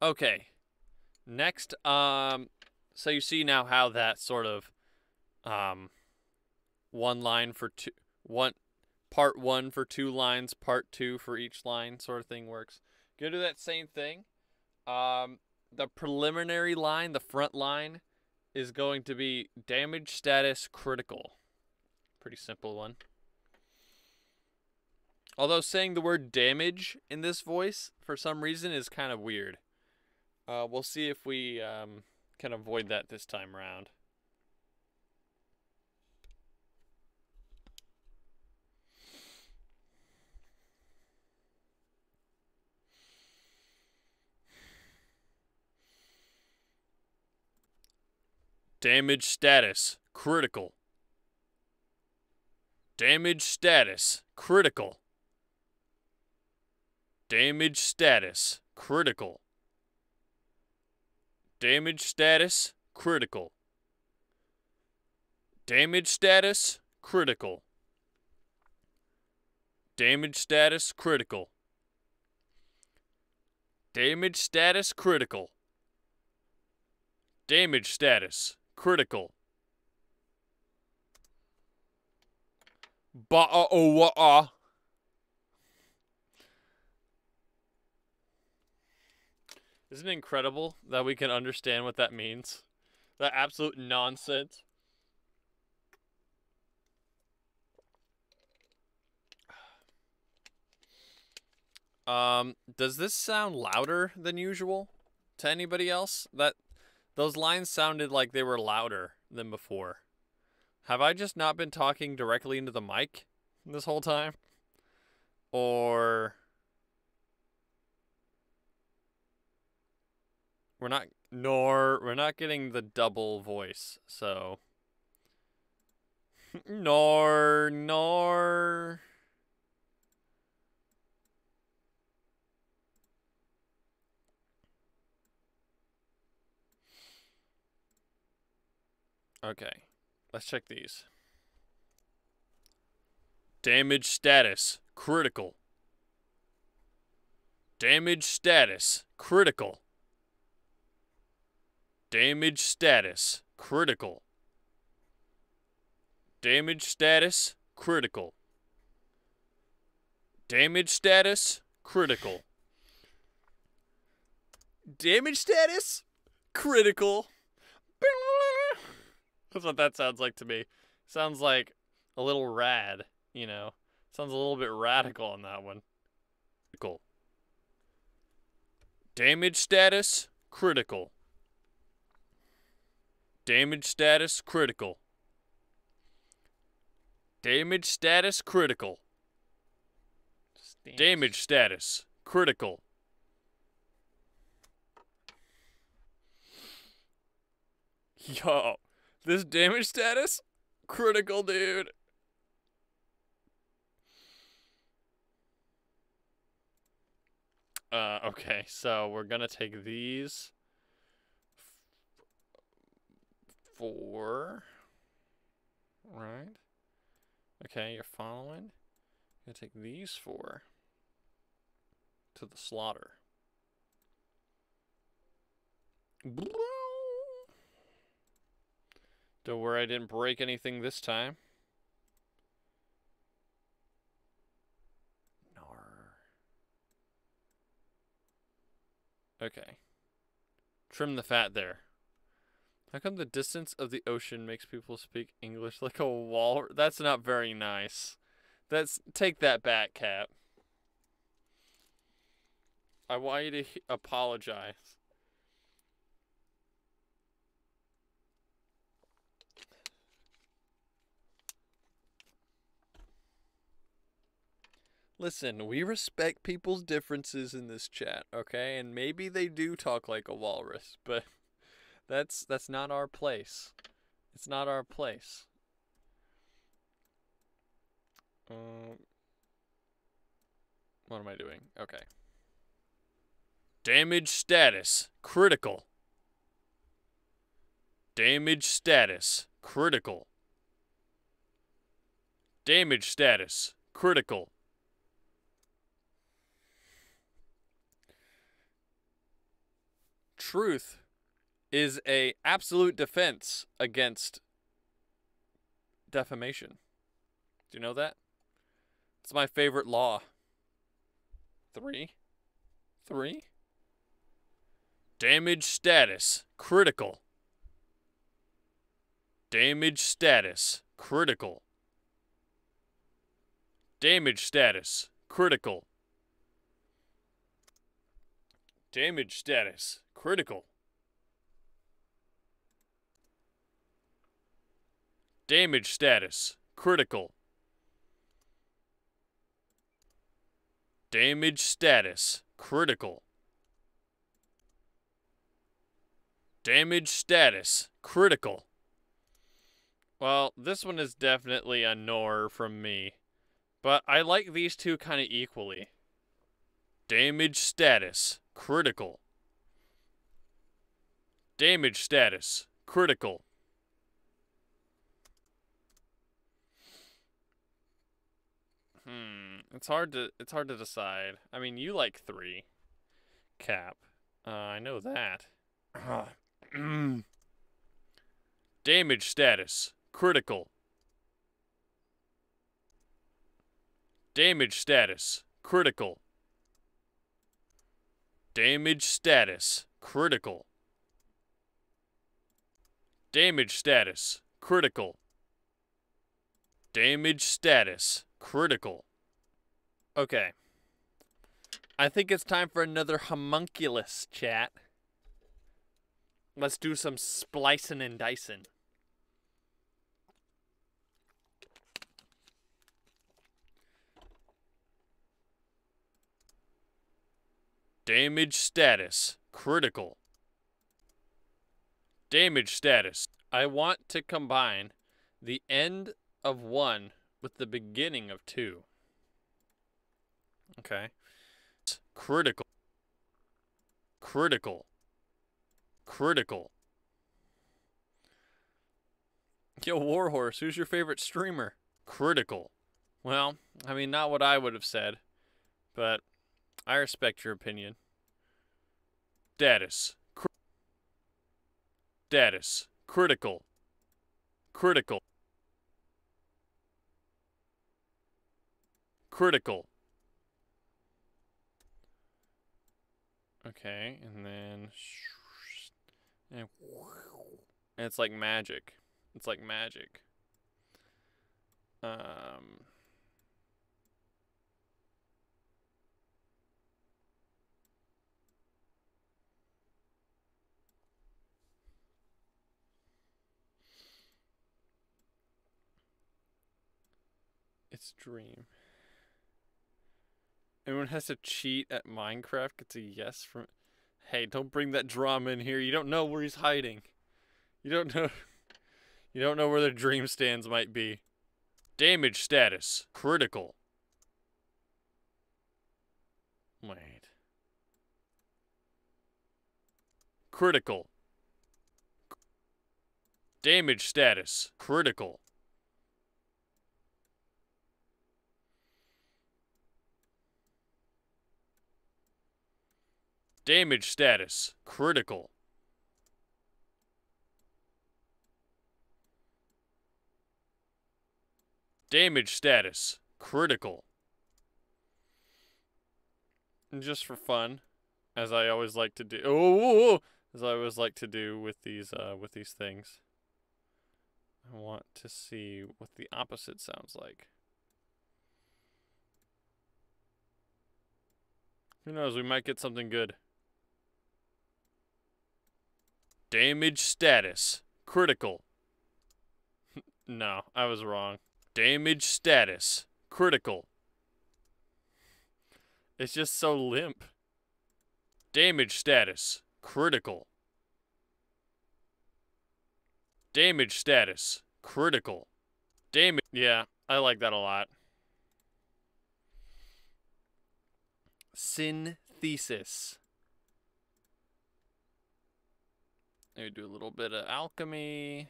Okay. Next, so you see now how that sort of, one line for part 1 for 2 lines, part 2 for each line sort of thing works. Go do that same thing. The preliminary line, the front line, is going to be damage status critical. Pretty simple one. Although saying the word damage in this voice, for some reason, is kind of weird. We'll see if we can avoid that this time around. Damage status critical. Damage status critical. Damage status critical. Damage status critical. Damage status critical. Damage status critical. Damage status critical. Damage status critical. Ba-uh-oh-wa-ah. Isn't it incredible that we can understand what that means? That absolute nonsense. Does this sound louder than usual to anybody else? Those lines sounded like they were louder than before. Have I just not been talking directly into the mic this whole time? Or we're not getting the double voice, so nor Okay, let's check these. Damage status critical. Damage status critical. Damage status critical. Damage status critical. Damage status, critical. Damage status, critical. That's what that sounds like to me. Sounds like a little rad, you know. Sounds a little bit radical on that one. Critical. Damage status, critical. Damage status, critical. Damage status, critical. Damage status, critical. Yo, this damage status, critical, dude. Okay, so we're gonna take these 4, right? Okay, you're following. You're gonna take these 4 to the slaughter. Don't worry, I didn't break anything this time. Okay. Trim the fat there. How come the distance of the ocean makes people speak English like a wall? That's not very nice. Take that back, Cap. I want you to apologize. Listen, we respect people's differences in this chat, okay? And maybe they do talk like a walrus, but that's not our place. It's not our place. What am I doing? Okay. Damage status, critical. Damage status, critical. Damage status, critical. Truth is a absolute defense against defamation. Do you know that? It's my favorite law. 3. Damage status, critical. Damage status, critical. Damage status, critical. Damage status, critical. Damage status, critical. Damage status, critical. Damage status, critical. Well, this one is definitely a nor from me, but I like these two kind of equally. Damage status, critical. Damage status, critical. It's hard to decide. I mean, you like 3, Cap. I know that. Damage status, critical. Damage status, critical. Damage status, critical. Damage status, critical. Damage status, critical. Okay. I think it's time for another homunculus, chat. Let's do some splicing and dicing. Damage status, critical. Damage status. I want to combine the end of 1 with the beginning of 2. Okay. Critical. Critical. Critical. Yo, Warhorse, who's your favorite streamer? Critical. Well, I mean, not what I would have said, but I respect your opinion. Status. Status. Critical. Critical. Critical. Okay, and then and it's like magic. It's like magic. It's Dream. Everyone has to cheat at Minecraft. Gets a yes from. Hey, don't bring that drama in here. You don't know where he's hiding. You don't know. You don't know where the dream stands might be. Damage status critical. Wait. Critical. Damage status critical. Damage status critical. Damage status critical. And just for fun, as I always like to do. As I always like to do with these things. I want to see what the opposite sounds like. Who knows? We might get something good. Damage status critical. No, I was wrong. Damage status critical. It's just so limp. Damage status critical. Damage status critical. Damage. Yeah, I like that a lot. Synthesis. Maybe do a little bit of alchemy.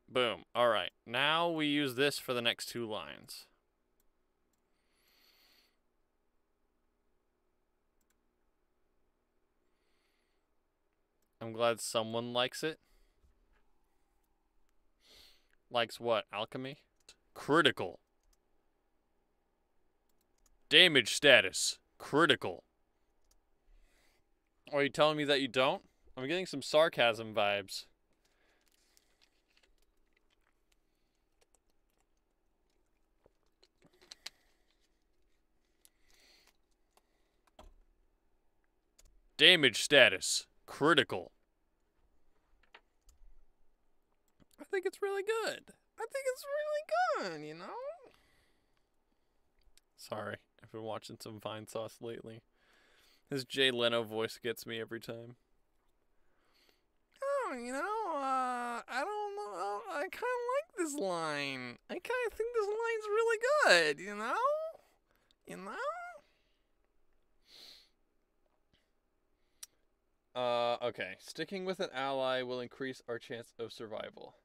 Boom. All right. Now we use this for the next 2 lines. I'm glad someone likes it. Likes what? Alchemy? Critical. Damage status critical. Are you telling me that you don't? I'm getting some sarcasm vibes. Damage status critical. I think it's really good. I think it's really good, you know? Sorry, I've been watching some Vine Sauce lately. His Jay Leno voice gets me every time. Oh, you know, I don't know. I kind of like this line. I kind of think this line's really good, you know? You know? Okay. Sticking with an ally will increase our chance of survival.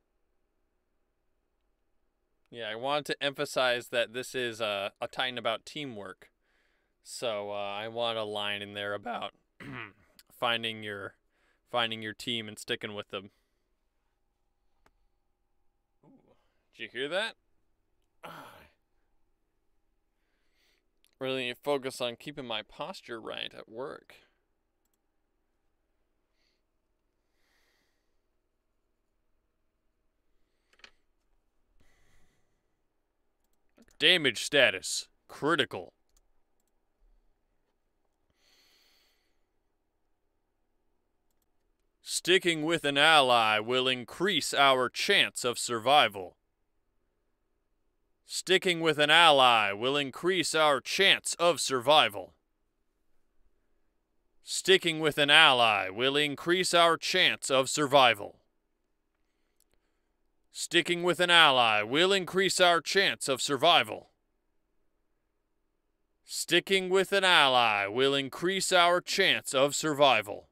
Yeah, I wanted to emphasize that this is a Titan about teamwork. So I want a line in there about finding your team and sticking with them. Ooh. Did you hear that? Really need to focus on keeping my posture right at work. Damage status critical. Sticking with an ally will increase our chance of survival. Sticking with an ally will increase our chance of survival. Sticking with an ally will increase our chance of survival. Sticking with an ally will increase our chance of survival. Sticking with an ally will increase our chance of survival.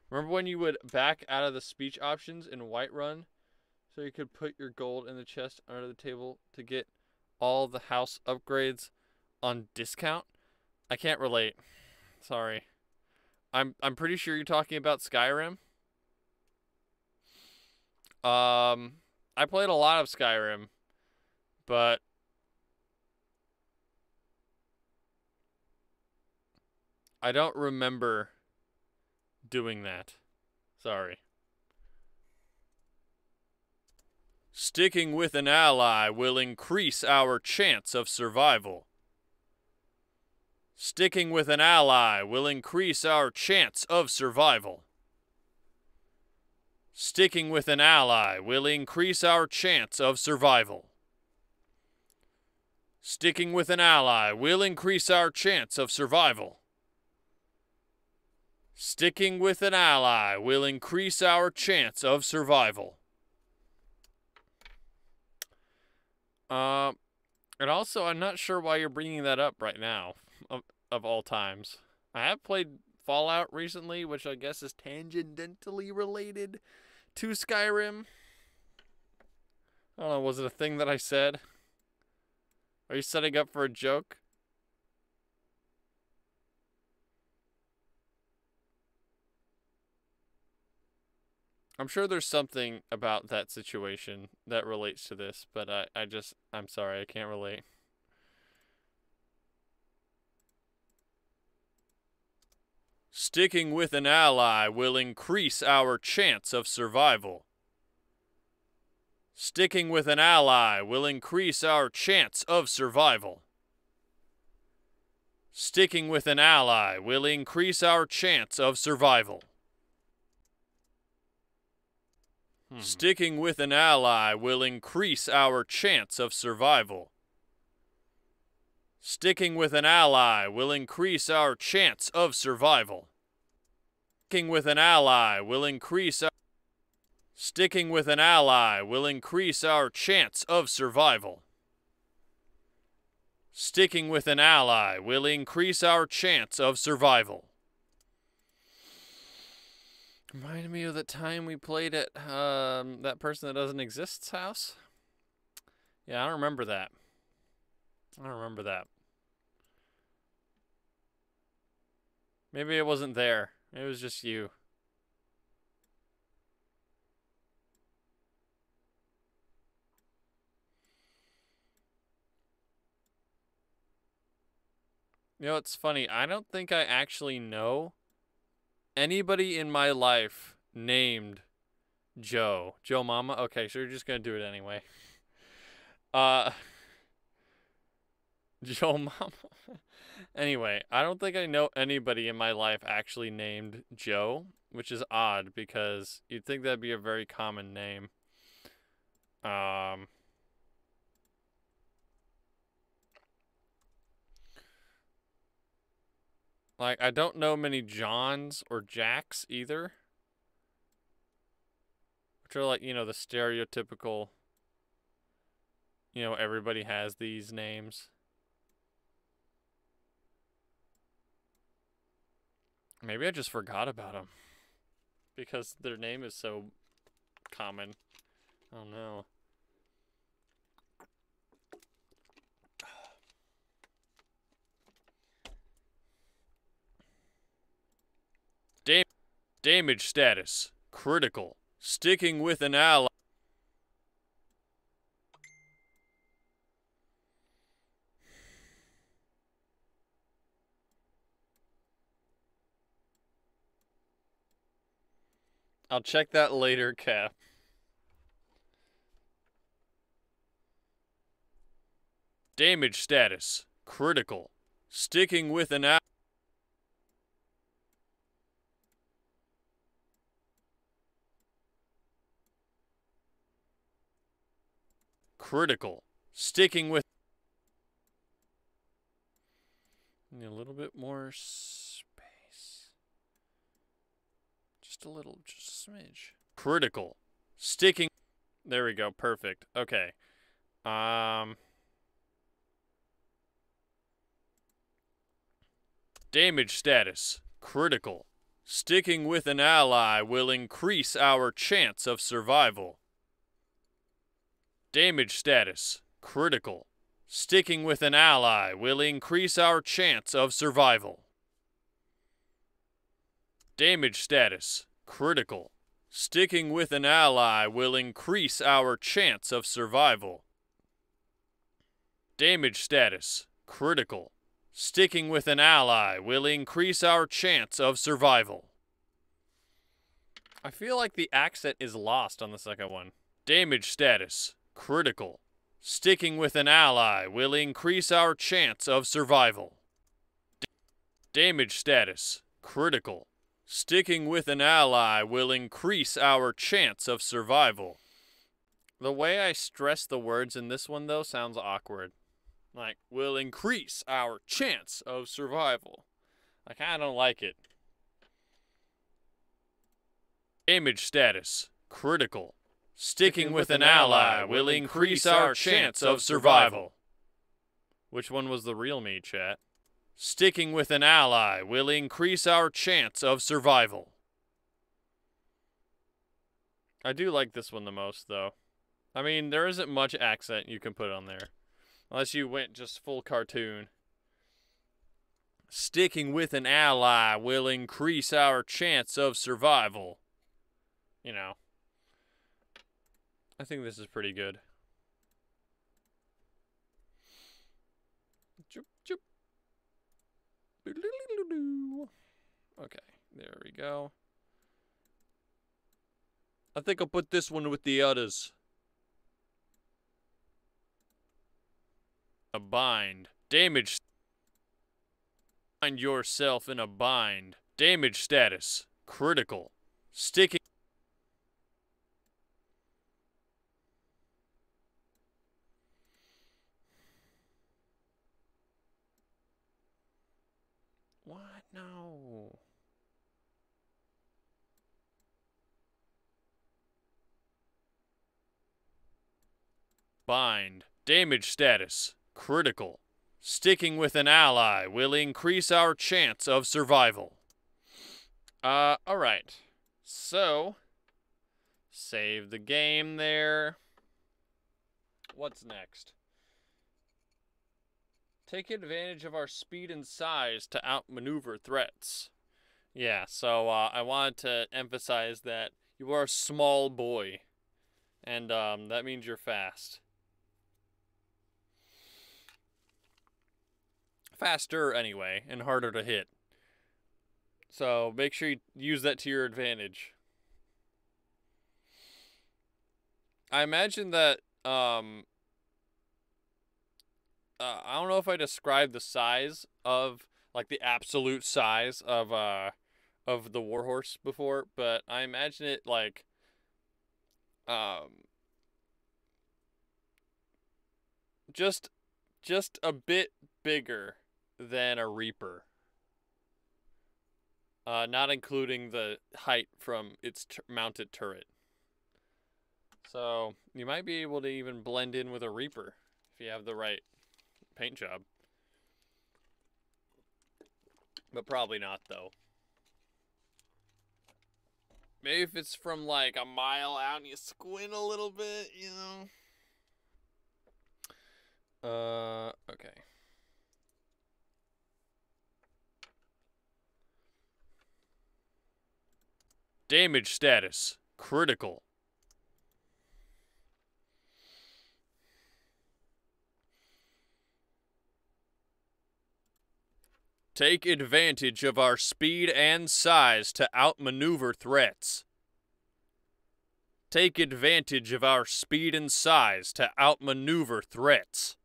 Remember when you would back out of the speech options in Whiterun so you could put your gold in the chest under the table to get all the house upgrades on discount? I can't relate. Sorry. I'm pretty sure you're talking about Skyrim. I played a lot of Skyrim, but I don't remember doing that. Sorry. Sticking with an ally will increase our chance of survival. Sticking with an ally will increase our chance of survival. Sticking with an ally will increase our chance of survival. Sticking with an ally will increase our chance of survival. Sticking with an ally will increase our chance of survival. And also, I'm not sure why you're bringing that up right now, of all times. I have played Fallout recently, which I guess is tangentially related to Skyrim. I don't know, was it a thing that I said? Are you setting up for a joke? I'm sure there's something about that situation that relates to this, but I'm sorry, I can't relate. Sticking with an ally will increase our chance of survival. Sticking with an ally will increase our chance of survival. Sticking with an ally will increase our chance of survival. Sticking with an ally will increase our chance of survival. Sticking with an ally will increase our chance of survival. Sticking with an ally will increase our Sticking with an ally will increase our chance of survival. Sticking with an ally will increase our chance of survival. Reminded me of the time we played at that person that doesn't exist's house. Yeah, I don't remember that. I don't remember that. Maybe it wasn't there. It was just you. You know, it's funny. I don't think I actually know anybody in my life named Joe. Joe Mama? Okay, so you're just gonna do it anyway. Joe Mama. Anyway, I don't think I know anybody in my life actually named Joe, which is odd because you'd think that'd be a very common name. Like, I don't know many Johns or Jacks either. Which are like, you know, the stereotypical, you know, everybody has these names. Maybe I just forgot about them. Because their name is so common. I don't know. Damage status. Critical. Sticking with an ally. I'll check that later, Cap. Damage status. Critical. Sticking with an ally. Critical. Sticking with... Need a little bit more space. Just a little, just a smidge. Critical. Sticking... There we go, perfect. Okay. Damage status. Critical. Sticking with an ally will increase our chance of survival. Damage status. Critical. Sticking with an ally will increase our chance of survival. Damage status. Critical. Sticking with an ally will increase our chance of survival. Damage status. Critical. Sticking with an ally will increase our chance of survival. I feel like the accent is lost on the second one. Damage status, critical. Sticking with an ally will increase our chance of survival. Damage status, critical. Sticking with an ally will increase our chance of survival. The way I stress the words in this one, though, sounds awkward. Like, will increase our chance of survival. I kinda don't like it. Damage status, critical. Sticking with an ally will increase our chance of survival. Which one was the real me, chat? Sticking with an ally will increase our chance of survival. I do like this one the most, though. I mean, there isn't much accent you can put on there. Unless you went just full cartoon. Sticking with an ally will increase our chance of survival. You know. I think this is pretty good. Okay, there we go. I think I'll put this one with the others. A bind. Damage. Find yourself in a bind. Damage status. Critical. Sticking. What? No. Bind. Damage status. Critical. Sticking with an ally will increase our chance of survival. Alright. So, save the game there. What's next? Take advantage of our speed and size to outmaneuver threats. Yeah, so I wanted to emphasize that you are a small boy. And that means you're fast. Faster anyway, and harder to hit. So make sure you use that to your advantage. I imagine that, I don't know if I described the size of, like the absolute size of the Warhorse before, but I imagine it like, just a bit bigger than a Reaper. Not including the height from its mounted turret. So, you might be able to even blend in with a Reaper if you have the right paint job. But probably not, though. Maybe if it's from like a mile out and you squint a little bit, you know. Okay. Damage status. Critical. Take advantage of our speed and size to outmaneuver threats. Take advantage of our speed and size to outmaneuver threats.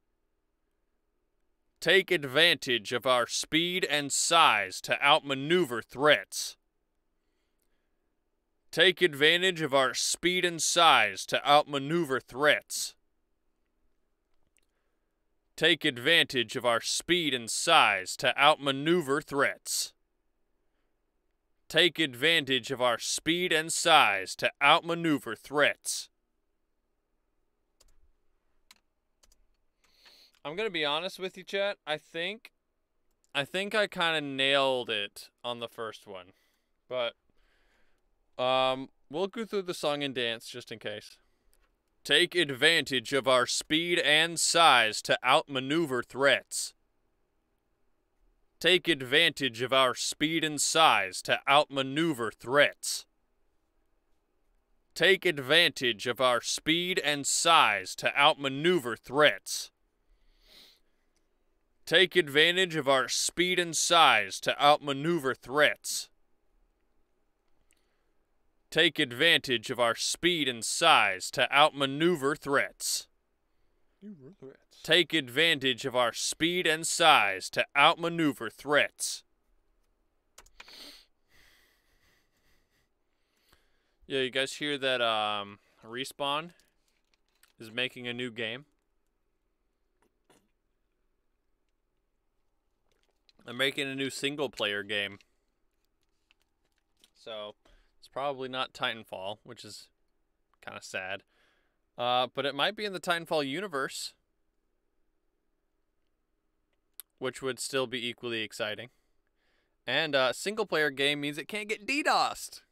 Take advantage of our speed and size to outmaneuver threats. Take advantage of our speed and size to outmaneuver threats. Take advantage of our speed and size to outmaneuver threats. Take advantage of our speed and size to outmaneuver threats. I'm going to be honest with you, chat. I think I kind of nailed it on the first one. But we'll go through the song and dance just in case. Take advantage of our speed and size to outmaneuver threats. Take advantage of our speed and size to outmaneuver threats. Take advantage of our speed and size to outmaneuver threats. Take advantage of our speed and size to outmaneuver threats. Take advantage of our speed and size to outmaneuver threats. Take advantage of our speed and size to outmaneuver threats. Yeah, you guys hear that Respawn is making a new game? They're making a new single-player game. So, it's probably not Titanfall, which is kind of sad. But it might be in the Titanfall universe, which would still be equally exciting. And a single-player game means it can't get DDoSed.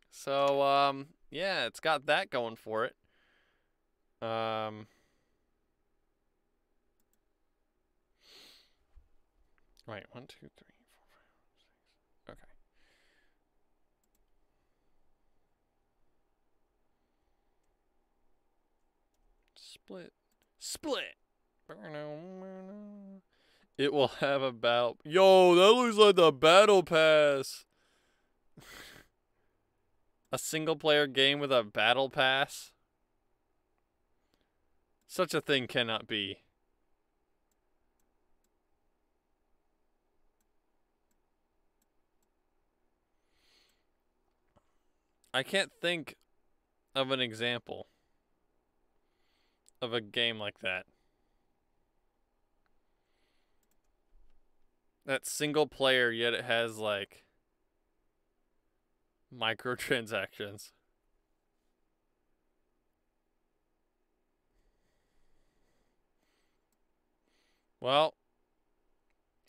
So, yeah, it's got that going for it. Right, 1, 2, 3, 4, 5, 6. Okay. Split. It will have about... Yo, that looks like the Battle Pass. A single-player game with a Battle Pass? Such a thing cannot be. I can't think of an example of a game like that. That's single player, yet it has, like, microtransactions. Well,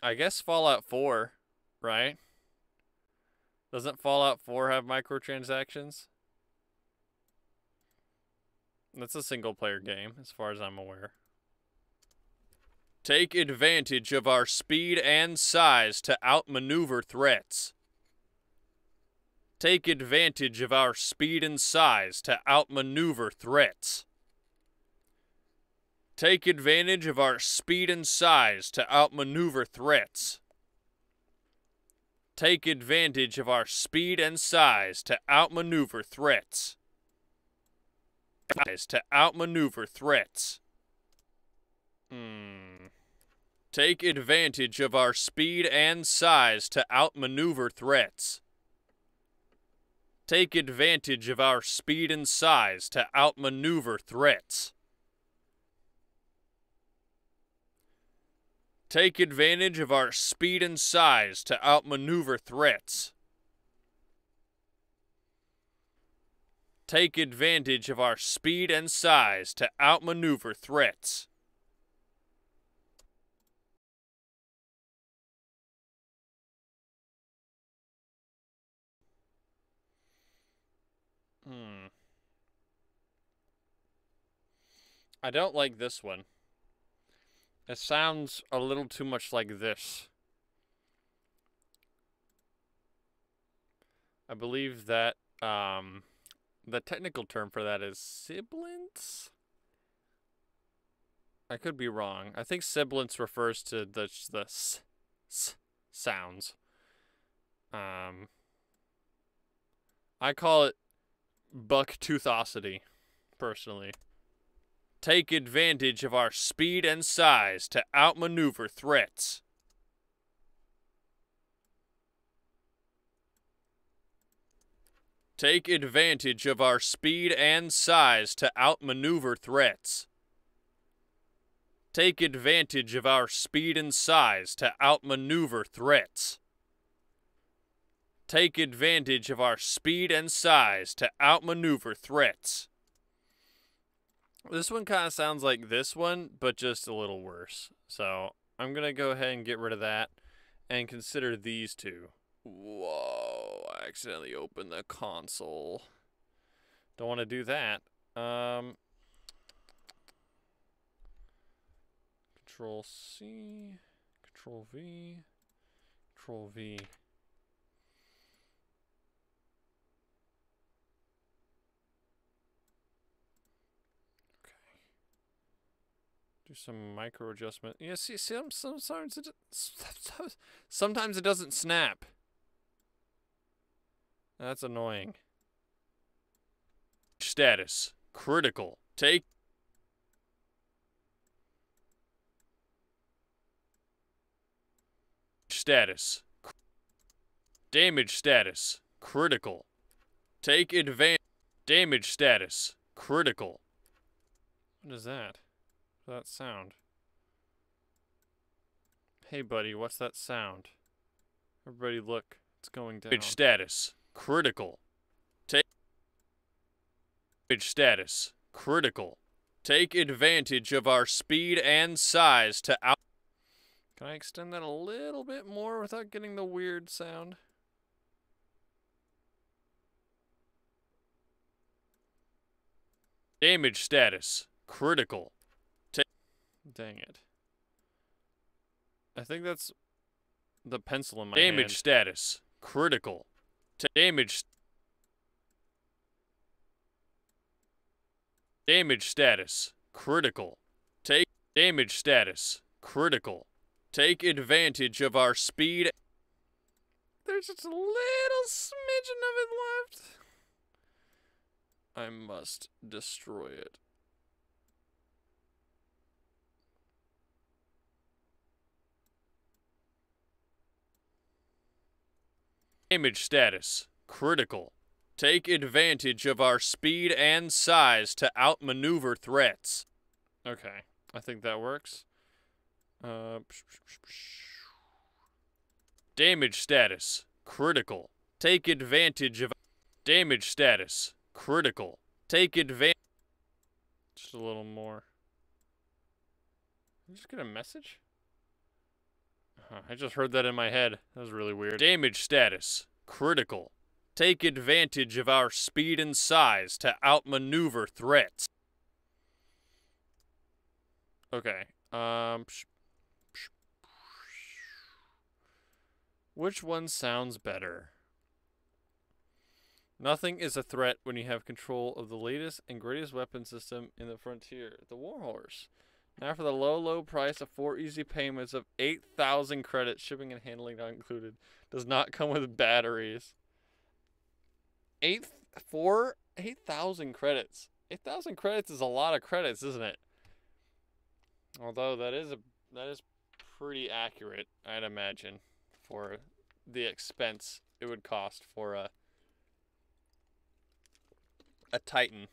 I guess Fallout 4, right? Doesn't Fallout 4 have microtransactions? That's a single player game, as far as I'm aware. Take advantage of our speed and size to outmaneuver threats. Take advantage of our speed and size to outmaneuver threats. Take advantage of our speed and size to outmaneuver threats. Take advantage of our speed and size to outmaneuver threats. To outmaneuver threats. Take advantage of our speed and size to outmaneuver threats. Take advantage of our speed and size to outmaneuver threats. Take advantage of our speed and size to outmaneuver threats. Take advantage of our speed and size to outmaneuver threats. I don't like this one. It sounds a little too much like this. I believe that the technical term for that is sibilance? I could be wrong. I think sibilance refers to the sounds. I call it bucktoothosity, personally. Take advantage of our speed and size to outmaneuver threats. Take advantage of our speed and size to outmaneuver threats. Take advantage of our speed and size to outmaneuver threats. Take advantage of our speed and size to outmaneuver threats. This one kind of sounds like this one, but just a little worse. So I'm going to go ahead and get rid of that and consider these two. Whoa, I accidentally opened the console. Don't want to do that. Control C, Control V, Control V. Do some micro adjustment. Yeah, see, sometimes sometimes it doesn't snap. That's annoying. Status critical. Take status. Damage status critical. Take advantage. Damage status critical. What is that? What's that sound? Hey buddy, what's that sound? Everybody look, it's going down. Damage status critical. Take damage status critical. Take advantage of our speed and size to out. Can I extend that a little bit more without getting the weird sound? Damage status critical. Dang it. I think that's the pencil in my hand. Damage status critical. Damage status critical. Take damage status critical. Take advantage of our speed. There's just a little smidgen of it left. I must destroy it. Damage status critical. Take advantage of our speed and size to outmaneuver threats. Okay, I think that works. Damage status critical. Take advantage of damage status critical. Take advantage. Just a little more. Did I just get a message? I just heard that in my head. That was really weird. Damage status critical. Take advantage of our speed and size to outmaneuver threats. Okay. Which one sounds better? Nothing is a threat when you have control of the latest and greatest weapon system in the frontier, the Warhorse. Now for the low price of 4 easy payments of 8,000 credits, shipping and handling not included. Does not come with batteries. 8,000 credits. 8,000 credits is a lot of credits, isn't it? Although that is pretty accurate, I'd imagine, for the expense it would cost for a Titan.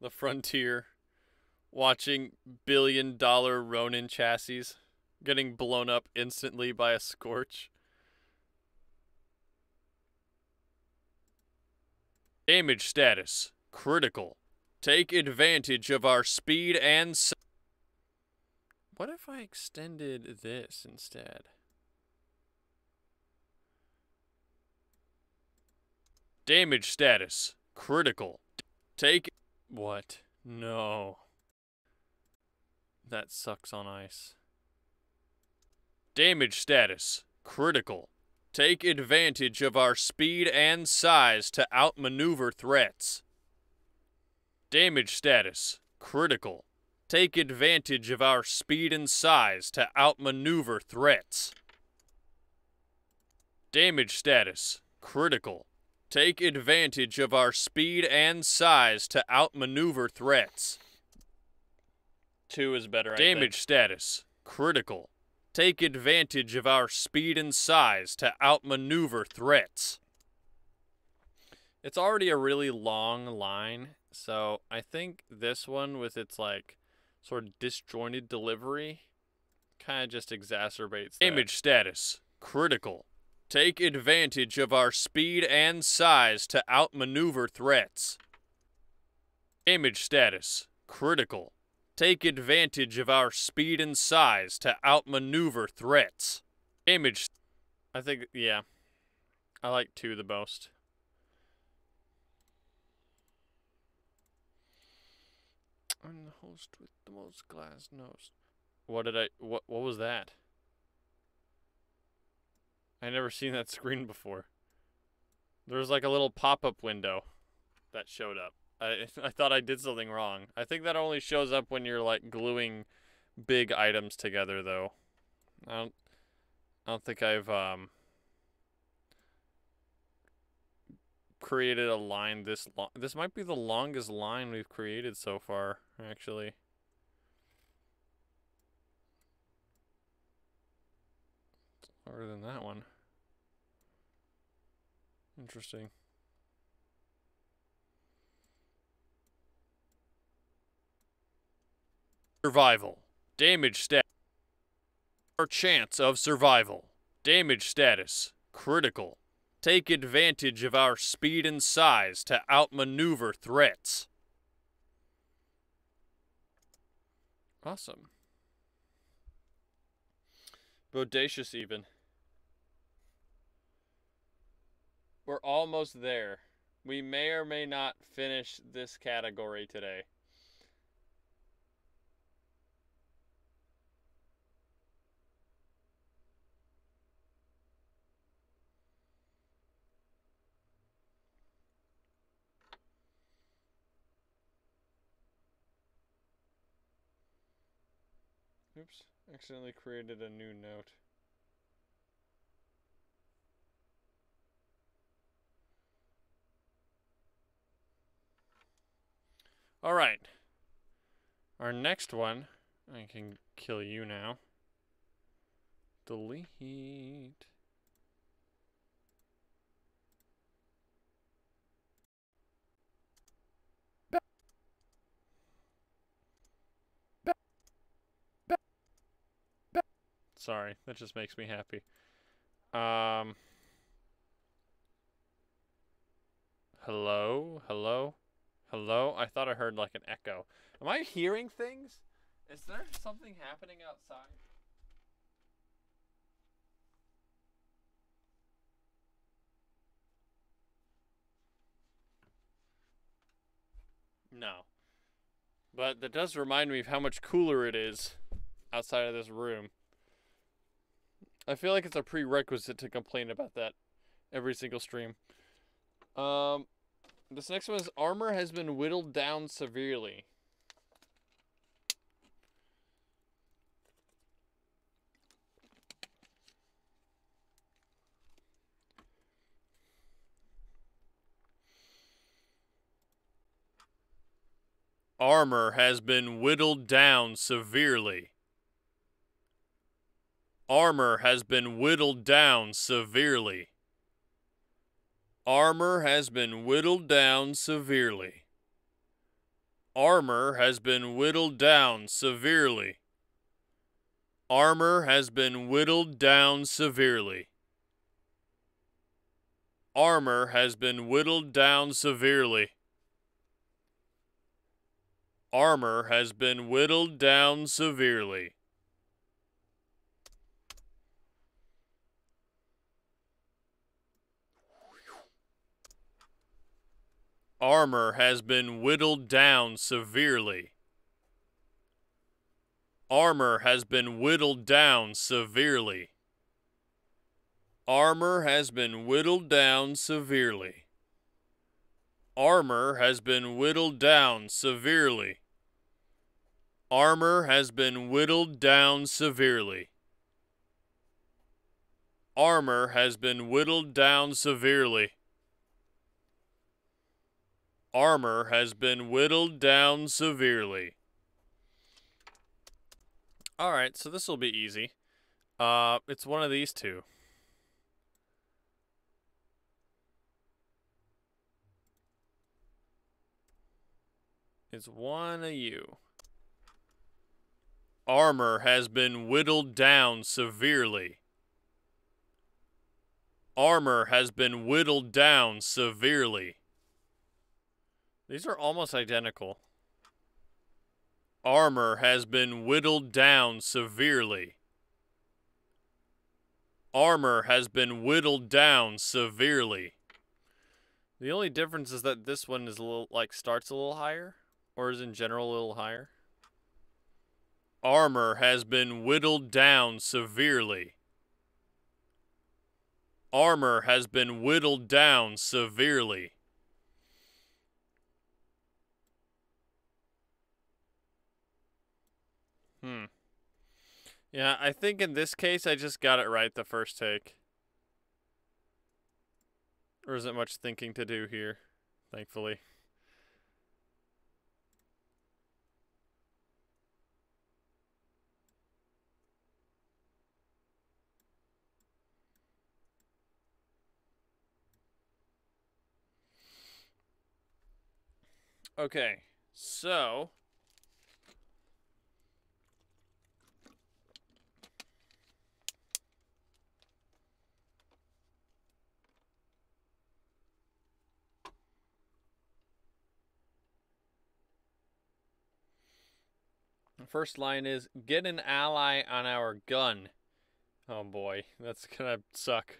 The frontier, watching billion-dollar Ronin chassis getting blown up instantly by a scorch. Damage status critical. Take advantage of our speed and what if I extended this instead? Damage status critical. Take what? No. That sucks on ice. Damage status critical. Take advantage of our speed and size to outmaneuver threats. Damage status critical. Take advantage of our speed and size to outmaneuver threats. Damage status critical. Take advantage of our speed and size to outmaneuver threats. 2 is better, I think. Damage status critical. Take advantage of our speed and size to outmaneuver threats. It's already a really long line, so I think this one with its like sort of disjointed delivery kind of just exacerbates that. Damage status critical. Take advantage of our speed and size to outmaneuver threats. Damage status critical. Take advantage of our speed and size to outmaneuver threats. Damage. I think, yeah. I like 2 the most. I'm the host with the most glass nose. What was that? I never seen that screen before. There's like a little pop-up window that showed up. I thought I did something wrong. I think that only shows up when you're like gluing big items together, though. I don't think I've created a line this long. This might be the longest line we've created so far, actually. It's longer than that one. Interesting. Survival. Damage status. Our chance of survival. Damage status. Critical. Take advantage of our speed and size to outmaneuver threats. Awesome. Bodacious even. We're almost there. We may or may not finish this category today. Oops, accidentally created a new note. Alright. Our next one, I can kill you now. Delete. Sorry, that just makes me happy. Hello? Hello? Hello? I thought I heard like an echo. Am I hearing things? Is there something happening outside? No. But that does remind me of how much cooler it is outside of this room. I feel like it's a prerequisite to complain about that every single stream. This next one is armor has been whittled down severely. Armor has been whittled down severely. Armor has been whittled down severely. Armor has been whittled down severely. Armor has been whittled down severely. Armor has been whittled down severely. Armor has been whittled down severely. Armor has been whittled down severely. Armor has been whittled down severely. Armor has been whittled down severely. Armor has been whittled down severely. Armor has been whittled down severely. Armor has been whittled down severely. Armor has been whittled down severely. Armor has been whittled down severely. Alright, so this will be easy. It's one of these two. It's one of you. Armor has been whittled down severely. Armor has been whittled down severely. These are almost identical. Armor has been whittled down severely. Armor has been whittled down severely. The only difference is that this one is a little, like, starts a little higher, or is in general a little higher. Armor has been whittled down severely. Armor has been whittled down severely. Hmm. Yeah, I think in this case I just got it right the first take. There isn't much thinking to do here, thankfully. Okay, so the first line is, get an ally on our gun. Oh boy, that's gonna suck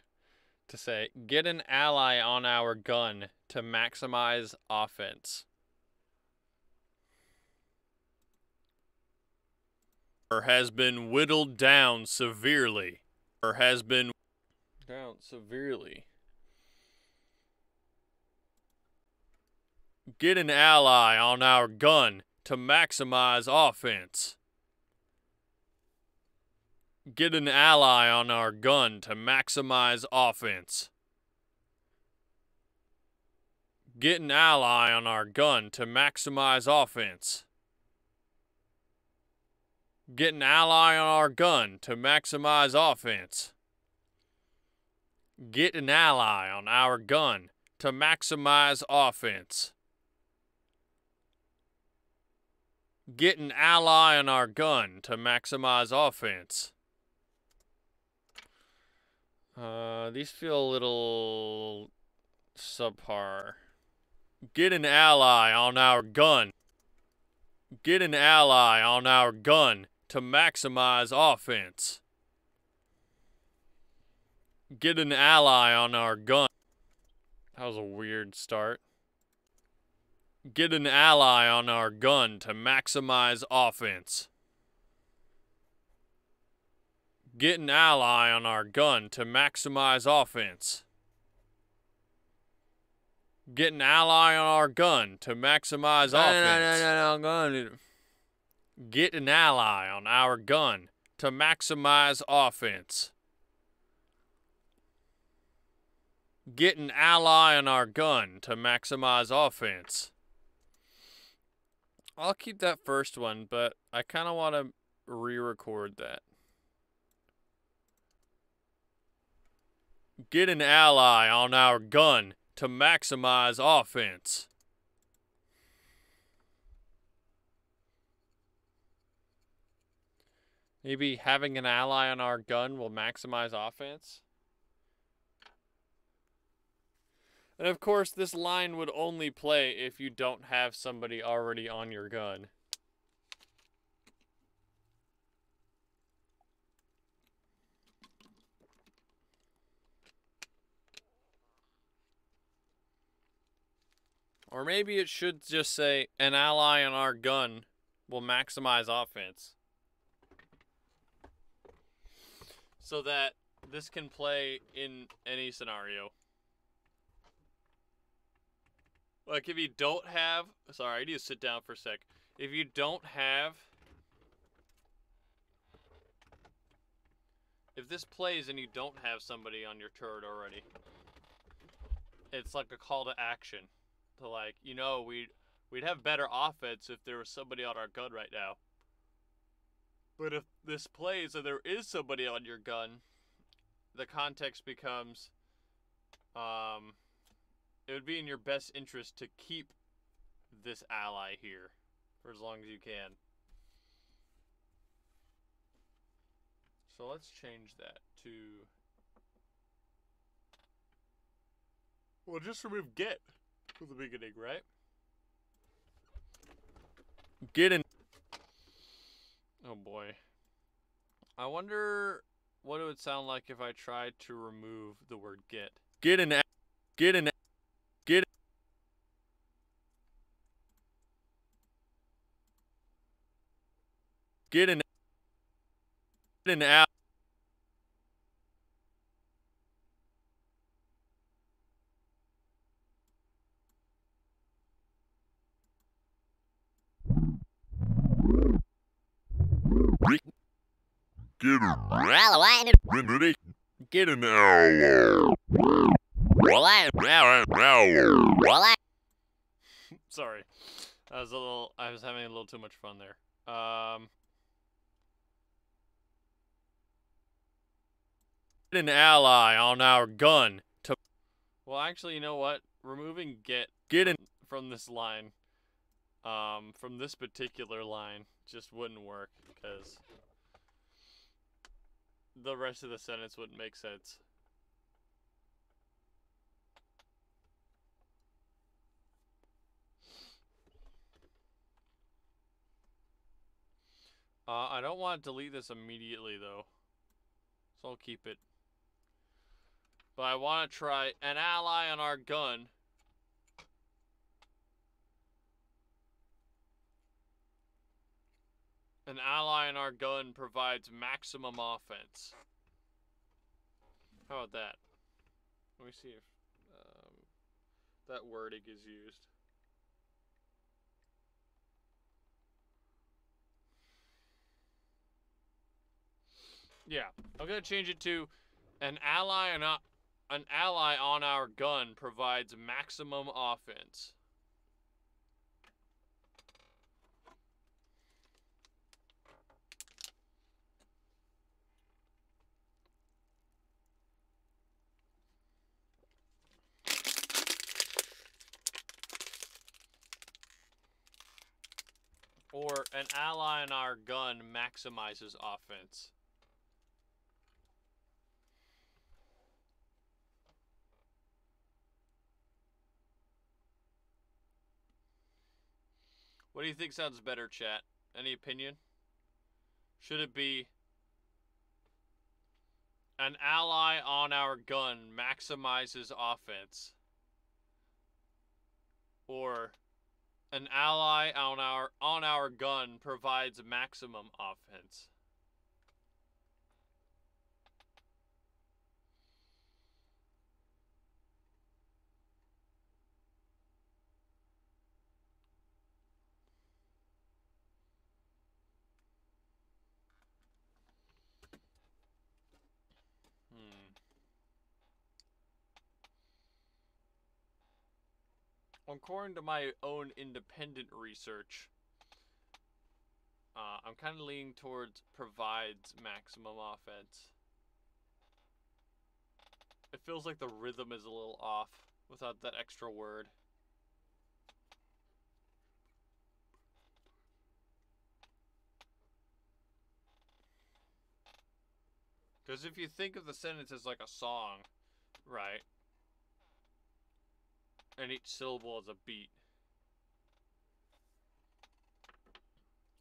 to say. Get an ally on our gun to maximize offense. Or has been whittled down severely. Or has been down severely. Get an ally on our gun to maximize offense. Get an ally on our gun to maximize offense. Get an ally on our gun to maximize offense. Get an ally on our gun to maximize offense. Get an ally on our gun to maximize offense. Get an ally on our gun to maximize offense. These feel a little subpar. Get an ally on our gun. Get an ally on our gun to maximize offense. Get an ally on our gun. That was a weird start. Get an ally on our gun to maximize offense. Get an ally on our gun to maximize offense. Get an ally on our gun to maximize offense. No. Get an ally on our gun to maximize offense. Get an ally on our gun to maximize offense. I'll keep that first one, but I kind of want to re-record that. Get an ally on our gun to maximize offense. Maybe having an ally on our gun will maximize offense? And of course, this line would only play if you don't have somebody already on your gun. Or maybe it should just say, an ally on our gun will maximize offense. So that this can play in any scenario. Like if you don't have, sorry, I need to sit down for a sec. If you don't have, if this plays and you don't have somebody on your turret already, it's like a call to action. To like, you know, we'd have better offense if there was somebody on our gun right now. But if this plays and there is somebody on your gun, the context becomes, it would be in your best interest to keep this ally here for as long as you can. So let's change that to, we'll just remove get from the beginning, right? Get in. Oh boy. I wonder what it would sound like if I tried to remove the word get. Get an. Get an. Get. Get an. Get an out. Get an owl. Sorry. I was having a little too much fun there. Get an ally on our gun to. Well, actually, you know what? Removing get in from this line, from this particular line, just wouldn't work because the rest of the sentence wouldn't make sense. I don't want to delete this immediately, though. So I'll keep it. But I want to try an ally on our gun. An ally on our gun provides maximum offense. How about that? Let me see if that wording is used. Yeah, I'm gonna change it to an ally on our gun provides maximum offense. Or an ally on our gun maximizes offense. What do you think sounds better, chat? Any opinion? Should it be an ally on our gun maximizes offense? Or an ally on our gun provides maximum offense? According to my own independent research, I'm kind of leaning towards provides maximum offense. It feels like the rhythm is a little off without that extra word. Because if you think of the sentence as like a song, right? And each syllable is a beat.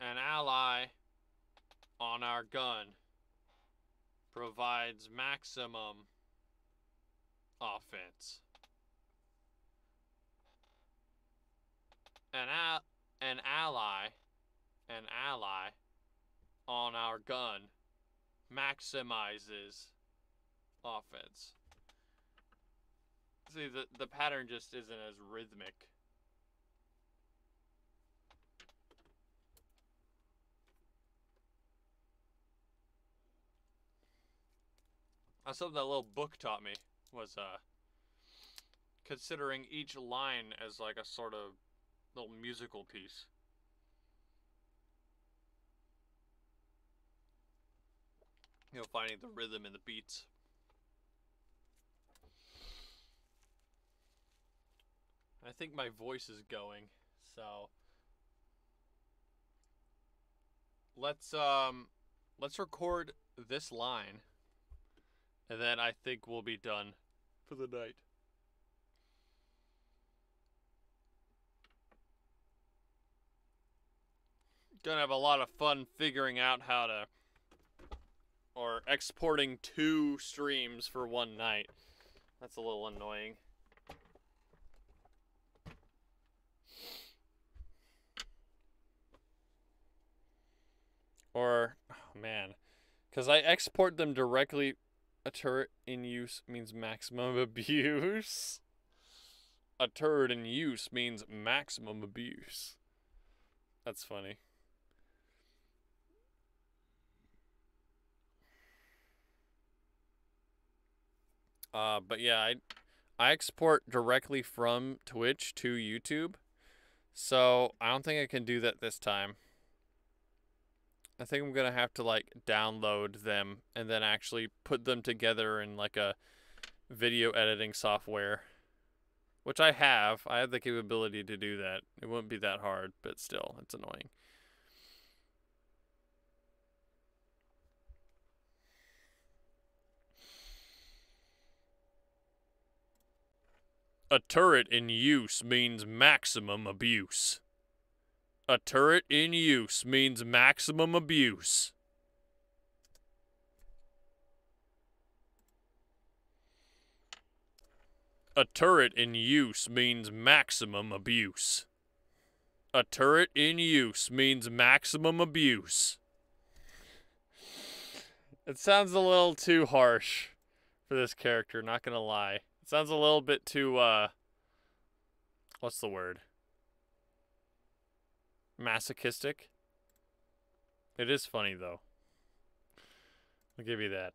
An ally on our gun provides maximum offense. An ally on our gun maximizes offense. See, the pattern just isn't as rhythmic. That's something that little book taught me, was considering each line as like a sort of little musical piece. You know, finding the rhythm in the beats. I think my voice is going, so let's record this line, and then I think we'll be done for the night. Gonna have a lot of fun figuring out how to, or exporting 2 streams for one night. That's a little annoying. Or, oh man, because I export them directly. A turret in use means maximum abuse. A turret in use means maximum abuse. That's funny. But yeah, I export directly from Twitch to YouTube, so I don't think I can do that this time. I think I'm gonna have to like download them and then actually put them together in like a video editing software, which I have. I have the capability to do that. It wouldn't be that hard, but still, it's annoying. A turret in use means maximum abuse. A turret in use means maximum abuse. A turret in use means maximum abuse. A turret in use means maximum abuse. It sounds a little too harsh for this character, not gonna lie. It sounds a little bit too, what's the word? Masochistic? It is funny, though. I'll give you that.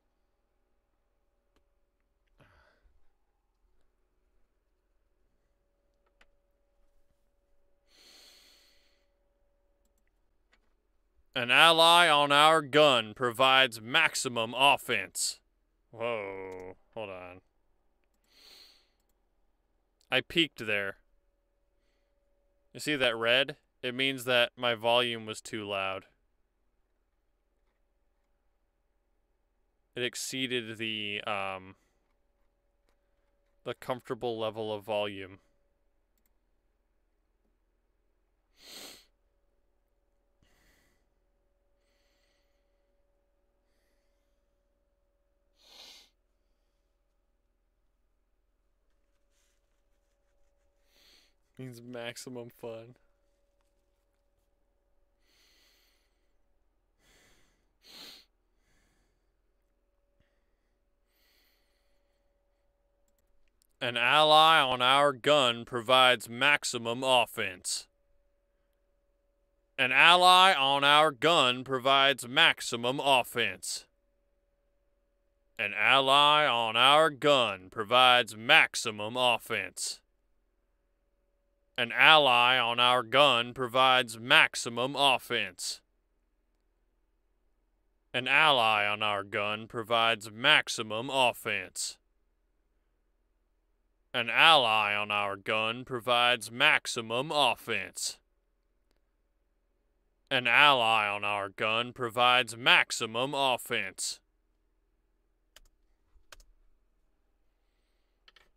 An ally on our gun provides maximum offense. Whoa, hold on. I peaked there. You see that red? It means that my volume was too loud. It exceeded the comfortable level of volume. Means maximum fun. An ally on our gun provides maximum offense. An ally on our gun provides maximum offense. An ally on our gun provides maximum offense. An ally on our gun provides maximum offense. An ally on our gun provides maximum offense. An ally on our gun provides maximum offense. An ally on our gun provides maximum offense.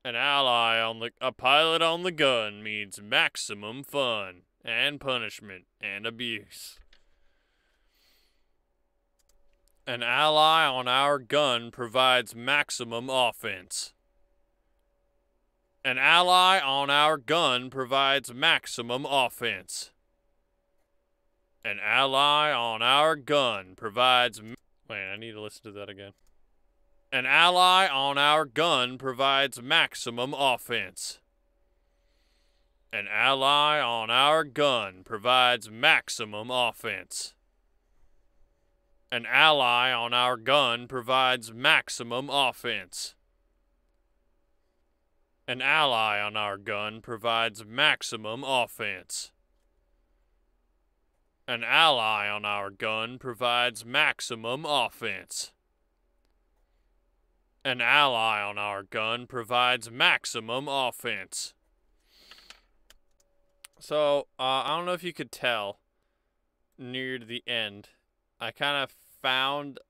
An ally on a pilot on the gun means maximum fun and punishment and abuse. An ally on our gun provides maximum offense. An ally on our gun provides maximum offense. An ally on our gun provides... Wait, I need to listen to that again. An ally on our gun provides maximum offense. An ally on our gun provides maximum offense. An ally on our gun provides maximum offense. An ally on our gun provides maximum offense. An ally on our gun provides maximum offense. An ally on our gun provides maximum offense. So, I don't know if you could tell near the end, I kind of found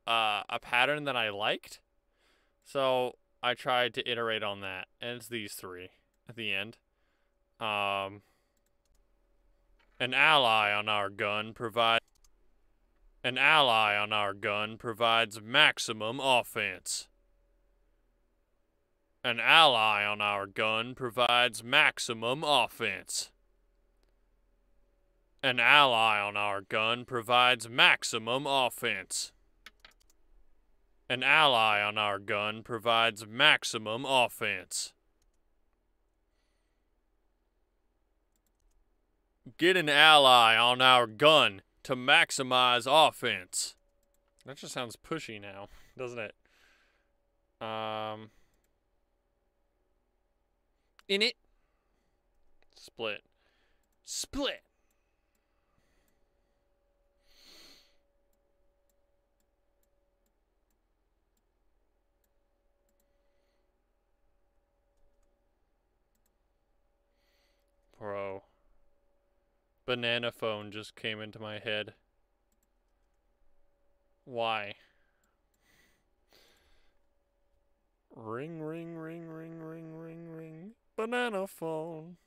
a pattern that I liked. So, I tried to iterate on that, and it's these three at the end. An ally on our gun provides... An ally on our gun provides maximum offense. An ally on our gun provides maximum offense. An ally on our gun provides maximum offense. An ally on our gun provides maximum offense. Get an ally on our gun to maximize offense. That just sounds pushy now, doesn't it? in it. Split. Split. Bro. Banana phone just came into my head. Why? Ring, ring, ring, ring, ring, ring, ring. Banana phone.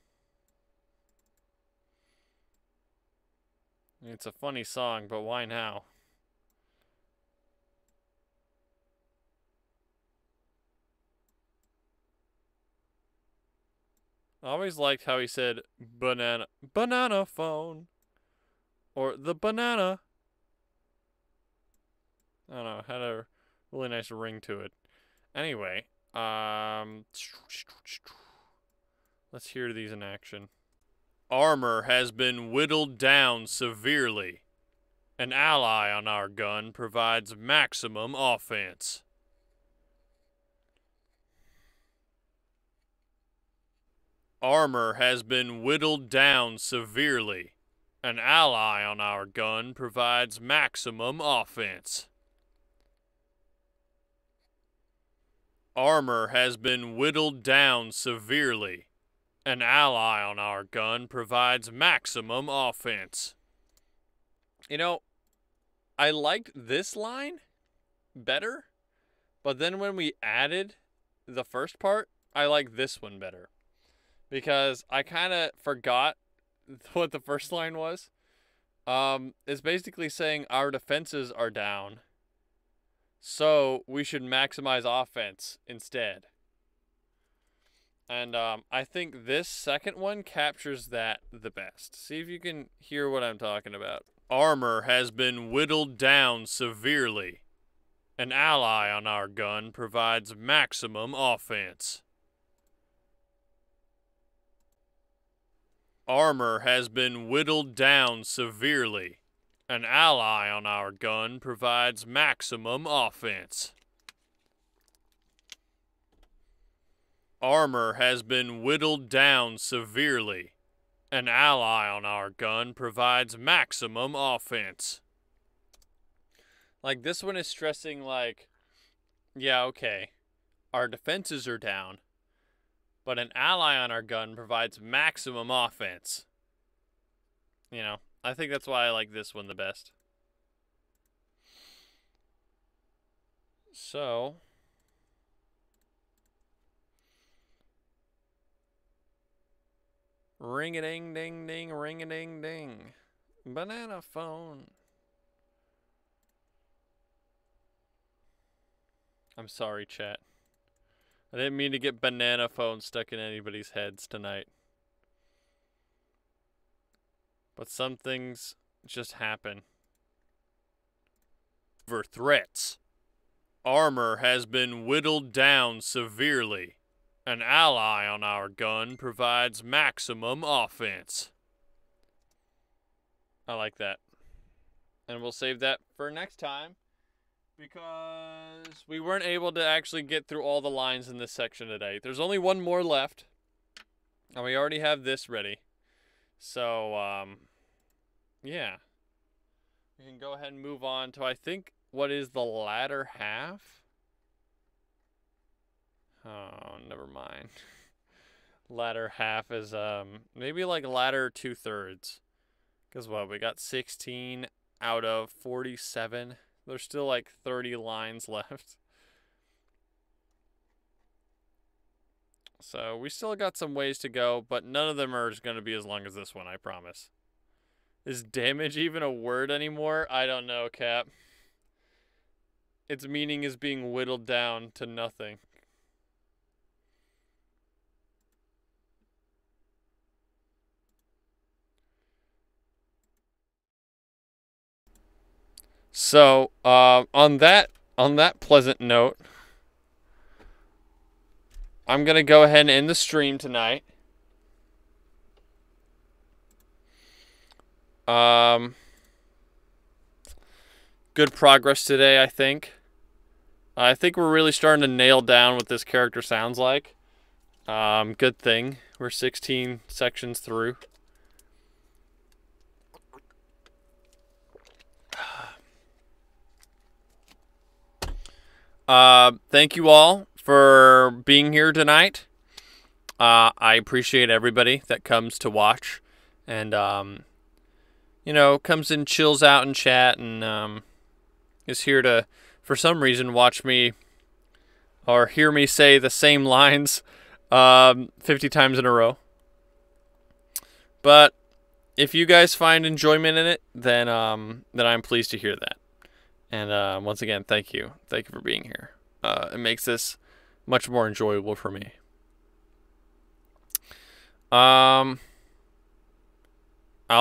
It's a funny song, but why now? I always liked how he said banana phone. Or the banana. I don't know, had a really nice ring to it. Anyway, let's hear these in action. Armor has been whittled down severely. An ally on our gun provides maximum offense. Armor has been whittled down severely. An ally on our gun provides maximum offense. Armor has been whittled down severely. An ally on our gun provides maximum offense. You know, I liked this line better, but then when we added the first part, I like this one better. Because I kind of forgot what the first line was. It's basically saying our defenses are down, so we should maximize offense instead. And I think this second one captures that the best. See if you can hear what I'm talking about. Armor has been whittled down severely. An ally on our gun provides maximum offense. Armor has been whittled down severely. An ally on our gun provides maximum offense. Armor has been whittled down severely. An ally on our gun provides maximum offense. Like, this one is stressing, like, yeah, okay, our defenses are down, but an ally on our gun provides maximum offense. You know, I think that's why I like this one the best. So, ring-a-ding-ding-ding, ring-a-ding-ding. Banana phone. I'm sorry, chat. I didn't mean to get banana phone stuck in anybody's heads tonight. But some things just happen. For threats. Armor has been whittled down severely. An ally on our gun provides maximum offense. I like that. And we'll save that for next time, because we weren't able to actually get through all the lines in this section today. There's only one more left, and we already have this ready. So, yeah. We can go ahead and move on to, I think, what is the latter half? Oh, never mind. Latter half is, maybe like latter 2/3. Because what, we got 16 out of 47. There's still like 30 lines left. So we still got some ways to go, but none of them are going to be as long as this one, I promise. Is damage even a word anymore? I don't know, Cap. Its meaning is being whittled down to nothing. So, on that pleasant note, I'm going to go ahead and end the stream tonight. Good progress today, I think. I think we're really starting to nail down what this character sounds like. Good thing we're 16 sections through. Thank you all for being here tonight. I appreciate everybody that comes to watch and, comes and chills out and chat and is here to, for some reason, watch me or hear me say the same lines 50 times in a row. But if you guys find enjoyment in it, then I'm pleased to hear that. And once again, thank you. Thank you for being here. It makes this much more enjoyable for me. I'll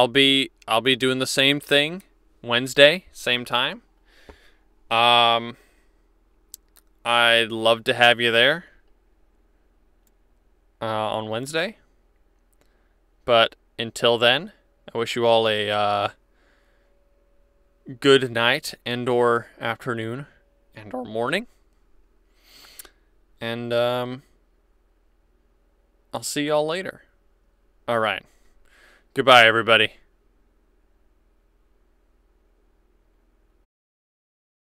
be doing the same thing Wednesday, same time. I'd love to have you there on Wednesday. But until then, I wish you all a good night and or afternoon and or morning. And I'll see y'all later. All right. Goodbye, everybody.